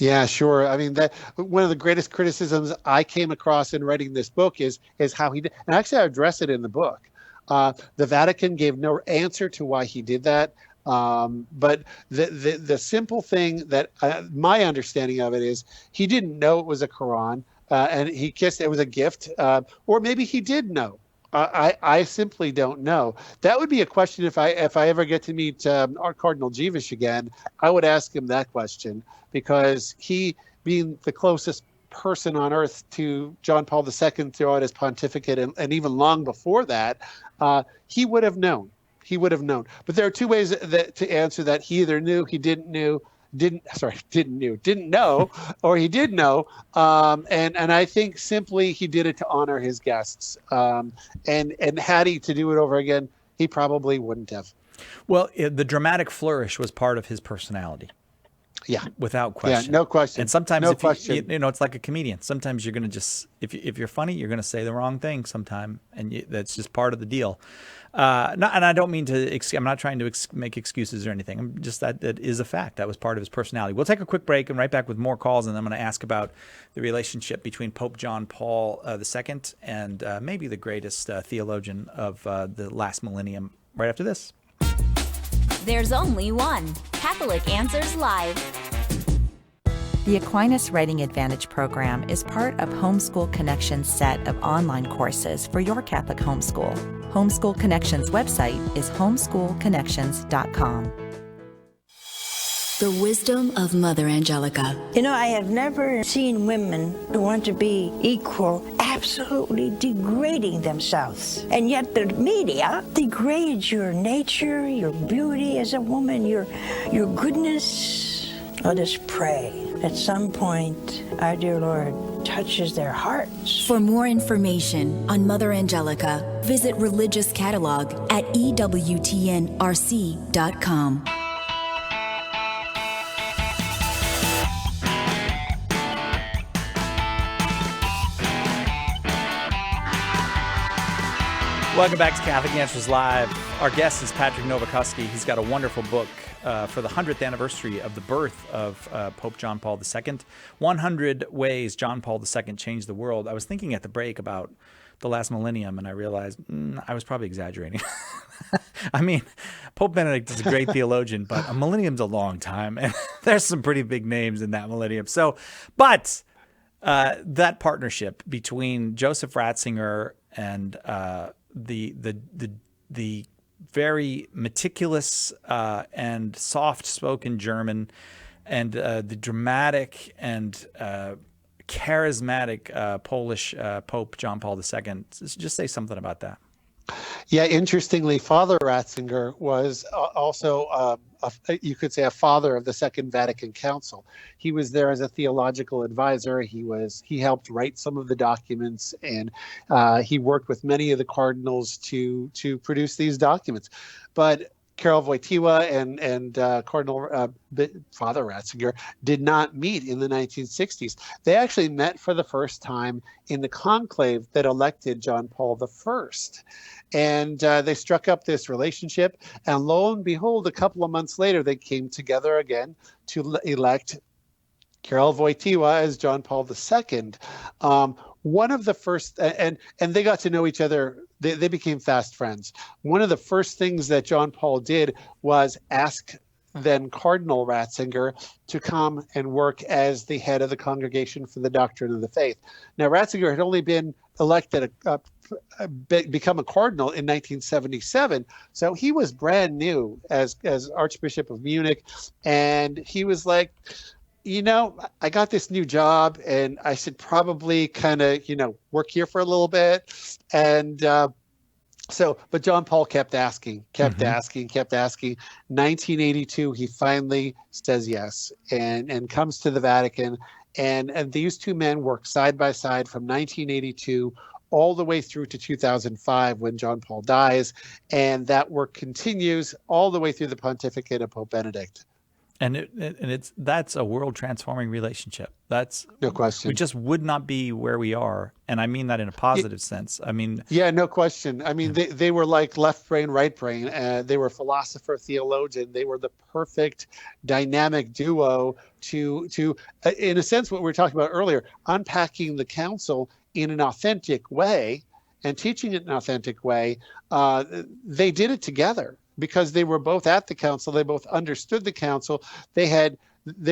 Yeah, sure. I mean, that one of the greatest criticisms I came across in writing this book is how he did. And actually, I address it in the book. The Vatican gave no answer to why he did that. But the simple thing that my understanding of it is he didn't know it was a Quran, and he kissed. It was a gift, or maybe he did know. I simply don't know. That would be a question if I ever get to meet our Cardinal Jewish again. I would ask him that question, because he, being the closest person on earth to John Paul II throughout his pontificate, and even long before that, he would have known. He would have known. But there are two ways to answer that. He either knew, he didn't know, or he did know. And I think simply he did it to honor his guests. And had he to do it over again, he probably wouldn't have. Well, the dramatic flourish was part of his personality. Yeah, without question. Yeah, no question. And sometimes, no if question. You know, it's like a comedian. Sometimes you're going to just, if you're funny, you're going to say the wrong thing sometime, and that's just part of the deal. And I don't mean to. I'm not trying to make excuses or anything. I'm just that is a fact. That was part of his personality. We'll take a quick break and right back with more calls, and I'm going to ask about the relationship between Pope John Paul II and maybe the greatest theologian of the last millennium. Right after this. There's only one Catholic Answers Live. The Aquinas Writing Advantage program is part of Homeschool Connections' set of online courses for your Catholic homeschool. Homeschool Connections' website is homeschoolconnections.com. The wisdom of Mother Angelica. You know, I have never seen women who want to be equal absolutely degrading themselves. And yet the media degrades your nature, your beauty as a woman, your goodness. Let us pray. At some point, our dear Lord touches their hearts. For more information on Mother Angelica, visit Religious Catalog at EWTNRC.com. Welcome back to Catholic Answers Live. Our guest is Patrick Nowakowski. He's got a wonderful book for the 100th anniversary of the birth of Pope John Paul II. 100 Ways John Paul II Changed the World. I was thinking at the break about the last millennium, and I realized I was probably exaggerating. I mean, Pope Benedict is a great theologian, but a millennium's a long time, and there's some pretty big names in that millennium. So, but that partnership between Joseph Ratzinger and the very meticulous and soft-spoken German, and the dramatic and charismatic Polish Pope John Paul II. Just say something about that. Yeah, interestingly, Father Ratzinger was also, you could say, a father of the Second Vatican Council. He was there as a theological advisor. He helped write some of the documents, and he worked with many of the cardinals to produce these documents. But Karol Wojtyła and Cardinal Father Ratzinger did not meet in the 1960s. They actually met for the first time in the conclave that elected John Paul I. And they struck up this relationship, and lo and behold, a couple of months later, they came together again to elect Karol Wojtyła as John Paul II. One of the first, and they got to know each other. They became fast friends. One of the first things that John Paul did was ask then Cardinal Ratzinger to come and work as the head of the Congregation for the Doctrine of the Faith. Now, Ratzinger had only been elected, become a cardinal in 1977, so he was brand new as Archbishop of Munich, and he was like, you know, I got this new job, and I should probably kind of, work here for a little bit. And but John Paul kept asking. 1982, he finally says yes and comes to the Vatican. And these two men worked side by side from 1982 all the way through to 2005 when John Paul dies, and that work continues all the way through the pontificate of Pope Benedict. And that's a world transforming relationship. That's no question. We just would not be where we are, and I mean that in a positive sense. I mean, yeah, no question. I mean, they were like left brain, right brain. They were philosopher, theologian. They were the perfect dynamic duo to in a sense, what we were talking about earlier, unpacking the council in an authentic way and teaching it in an authentic way. They did it together, because they were both at the council. They both understood the council. They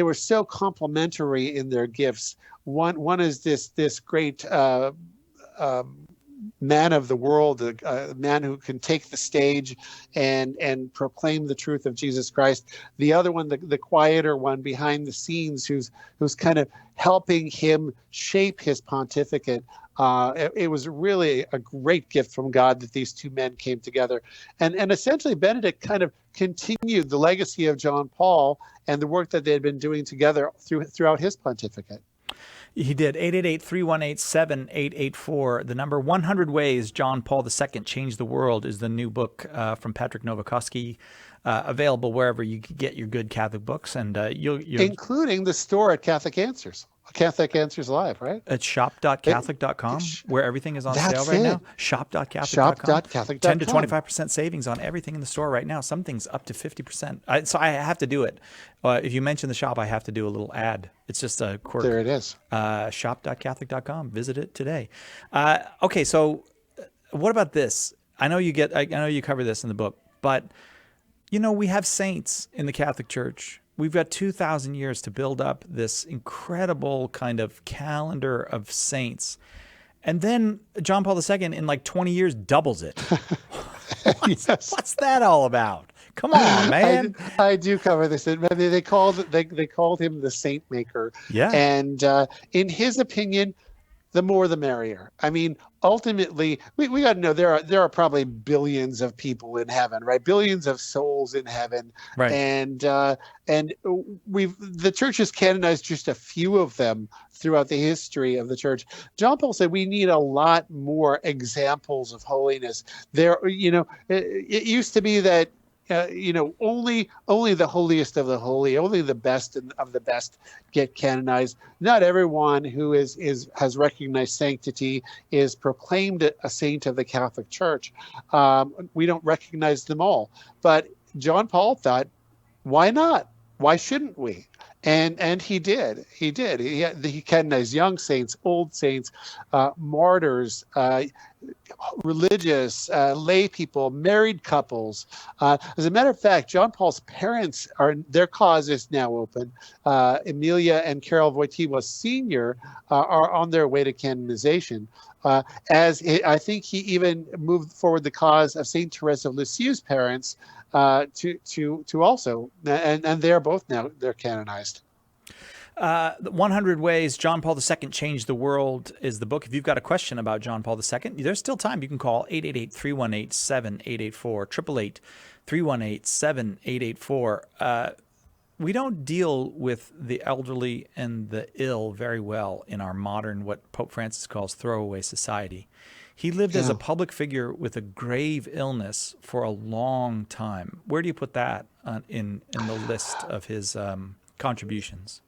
were so complementary in their gifts. One is this great man of the world, a man who can take the stage and proclaim the truth of Jesus Christ. The other one, the quieter one behind the scenes, who's kind of helping him shape his pontificate. It was really a great gift from God that these two men came together. And essentially, Benedict kind of continued the legacy of John Paul and the work that they had been doing together throughout his pontificate. He did. 888-318-7884. The number 100 Ways John Paul II Changed the World is the new book from Patrick Nowakoski, available wherever you get your good Catholic books. And you'll including the store at Catholic Answers. Catholic Answers Live, right? At shop.catholic.com, where everything is on sale right now. Shop.catholic.com. Shop.catholic.com. 10 to 25% savings on everything in the store right now. Some things up to 50%. So I have to do it. If you mention the shop, I have to do a little ad. It's just a quirk. There it is. Shop.catholic.com. Visit it today. Okay, so what about this? I know you cover this in the book, but we have saints in the Catholic Church. We've got 2,000 years to build up this incredible kind of calendar of saints. And then John Paul II, in like 20 years, doubles it. What's that all about? Come on, man. I do cover this. They called him the saint maker. Yeah. And in his opinion, the more the merrier. I mean, ultimately, we got to know there are probably billions of people in heaven, right? Billions of souls in heaven, right? And the church has canonized just a few of them throughout the history of the church. John Paul said we need a lot more examples of holiness. It used to be that. Only the holiest of the holy, only the best of the best get canonized. Not everyone who has recognized sanctity is proclaimed a saint of the Catholic Church. We don't recognize them all. But John Paul thought, why not? Why shouldn't we? And he did. He canonized young saints, old saints, martyrs, religious, lay people, married couples. As a matter of fact, John Paul's parents their cause is now open. Emilia and Carol Wojtyła Sr. Are on their way to canonization. I think he even moved forward the cause of Saint Teresa of Lisieux's parents to also, and they're both now they're canonized. 100 Ways John Paul II Changed the World is the book. If you've got a question about John Paul II, there's still time. You can call 888-318-7884, 888-318-7884. We don't deal with the elderly and the ill very well in our modern, what Pope Francis calls throwaway society. He lived as a public figure with a grave illness for a long time. Where do you put that in the list of his contributions?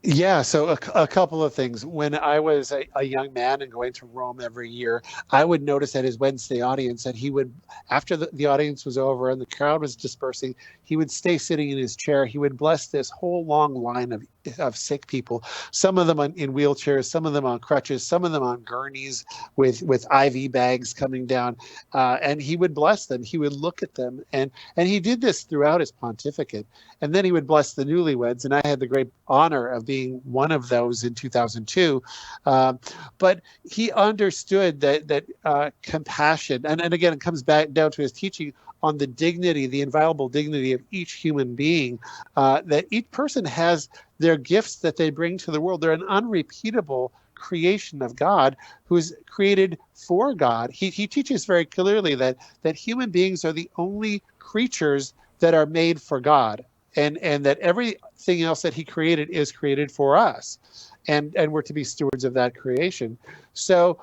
Yeah, so a couple of things. When I was a young man and going to Rome every year, I would notice at his Wednesday audience that he would, after the audience was over and the crowd was dispersing, he would stay sitting in his chair. He would bless this whole long line of sick people, some of them in wheelchairs, some of them on crutches, some of them on gurneys with IV bags coming down. And he would bless them. He would look at them. And he did this throughout his pontificate. And then he would bless the newlyweds. And I had the great honor of being one of those in 2002. But he understood that compassion, and again, it comes back down to his teaching on the dignity, the inviolable dignity of each human being, that each person has their gifts that they bring to the world. They're an unrepeatable creation of God who's created for God. He teaches very clearly that human beings are the only creatures that are made for God, and that everything else that he created is created for us, and we're to be stewards of that creation. So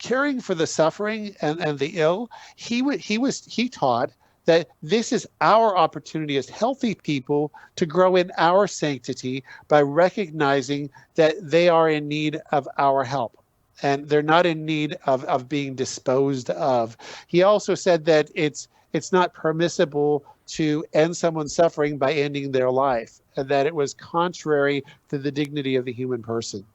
caring for the suffering and the ill, he taught that this is our opportunity as healthy people to grow in our sanctity by recognizing that they are in need of our help and they're not in need of being disposed of. He also said that it's not permissible to end someone's suffering by ending their life, and that it was contrary to the dignity of the human person.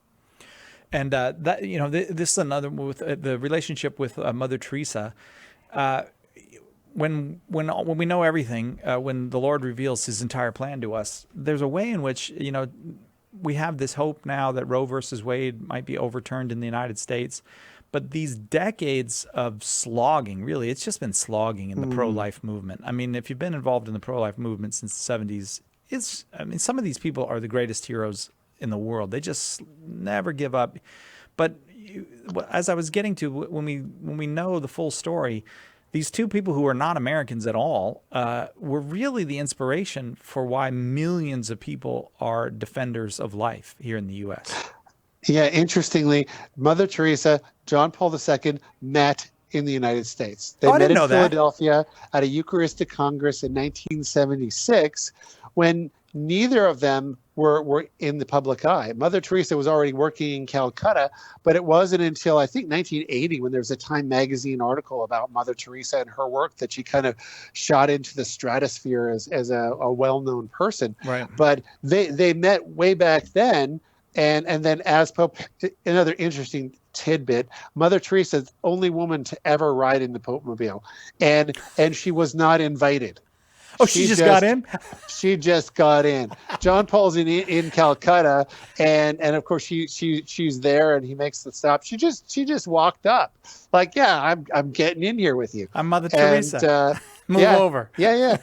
And that, you know, this is another with the relationship with Mother Teresa. When we know everything, when the Lord reveals His entire plan to us, there's a way in which, you know, we have this hope now that Roe versus Wade might be overturned in the United States. But these decades of slogging, really, it's just been slogging in the pro-life movement. I mean, if you've been involved in the pro-life movement since the 70s, some of these people are the greatest heroes in the world. They just never give up. But as I was getting to, when we know the full story, these two people who are not Americans at all were really the inspiration for why millions of people are defenders of life here in the U.S. Yeah, interestingly, Mother Teresa, John Paul II met in the United States. They met in Philadelphia at a Eucharistic Congress in 1976 when neither of them were in the public eye. Mother Teresa was already working in Calcutta, but it wasn't until I think 1980 when there was a Time magazine article about Mother Teresa and her work that she kind of shot into the stratosphere as a well-known person. Right. But they met way back then. And then as Pope, another interesting tidbit, Mother Teresa's the only woman to ever ride in the Pope-mobile. And she was not invited. Oh, she just got in? She just got in. John Paul's in Calcutta, and of course she's there, and he makes the stop. She just walked up, like, yeah, I'm getting in here with you. I'm Mother Teresa. Move over. Yeah.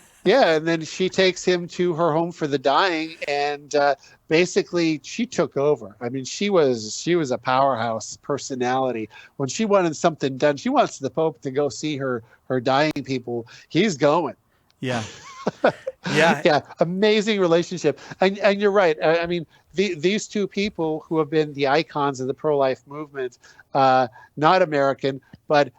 And then she takes him to her home for the dying, and basically she took over. I mean, she was a powerhouse personality. When she wanted something done, she wants the Pope to go see her dying people. He's going. Yeah. Yeah. Amazing relationship. And you're right. I mean, these two people who have been the icons of the pro-life movement, not American, but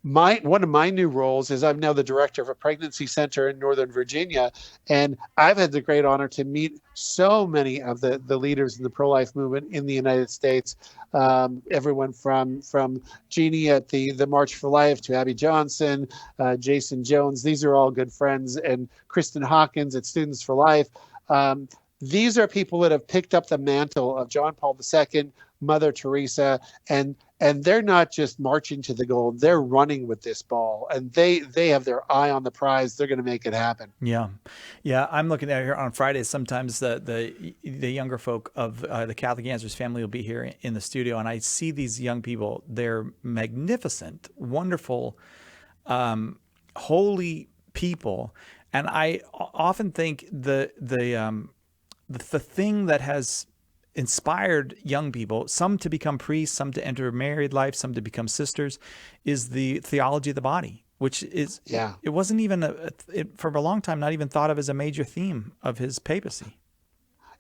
one of my new roles is I'm now the director of a pregnancy center in Northern Virginia, and I've had the great honor to meet so many of the leaders in the pro-life movement in the United States. Everyone from Jeannie at the March for Life to Abby Johnson, Jason Jones. These are all good friends, and Kristen Hawkins at Students for Life. These are people that have picked up the mantle of John Paul II, Mother Teresa, and they're not just marching to the goal, they're running with this ball, and they have their eye on the prize. They're going to make it happen. Yeah. I'm looking at here on Fridays. Sometimes the younger folk of the Catholic Answers family will be here in the studio, and I see these young people. They're magnificent, wonderful, holy people, and I often think the thing that has inspired young people, some to become priests, some to enter married life, some to become sisters, is the theology of the body, which is, it wasn't even, for a long time, not even thought of as a major theme of his papacy.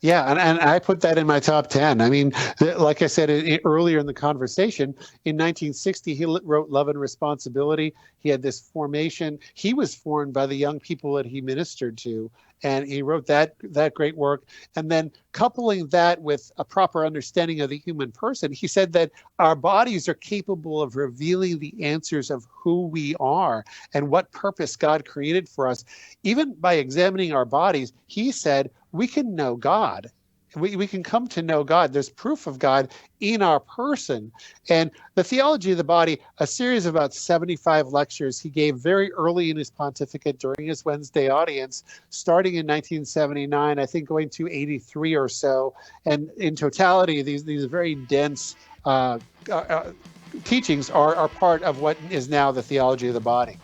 Yeah, and I put that in my top 10. I mean, like I said earlier in the conversation, in 1960, he wrote Love and Responsibility. He had this formation. He was formed by the young people that he ministered to, and he wrote that great work. And then coupling that with a proper understanding of the human person, he said that our bodies are capable of revealing the answers of who we are and what purpose God created for us. Even by examining our bodies, he said, we can know God. We can come to know God. There's proof of God in our person. And the theology of the body, a series of about 75 lectures he gave very early in his pontificate during his Wednesday audience, starting in 1979, I think going to 83 or so. And in totality, these very dense teachings are part of what is now the theology of the body.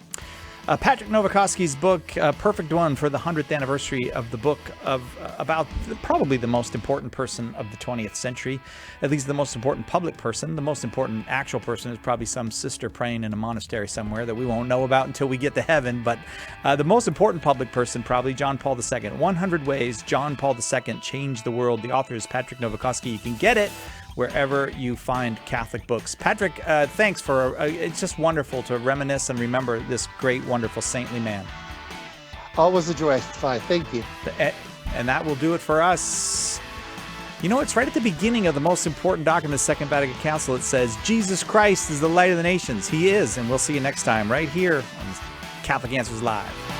Patrick Nowakowski's book, Perfect One, for the 100th anniversary of the book about probably the most important person of the 20th century, at least the most important public person. The most important actual person is probably some sister praying in a monastery somewhere that we won't know about until we get to heaven. But the most important public person, probably John Paul II. 100 Ways John Paul II Changed the World. The author is Patrick Nowakowski. You can get it wherever you find Catholic books. Patrick, thanks for, it's just wonderful to reminisce and remember this great, wonderful, saintly man. Always a joy, Fi. Thank you. And that will do it for us. You know, it's right at the beginning of the most important document of the Second Vatican Council. It says, Jesus Christ is the light of the nations. He is. And we'll see you next time right here on Catholic Answers Live.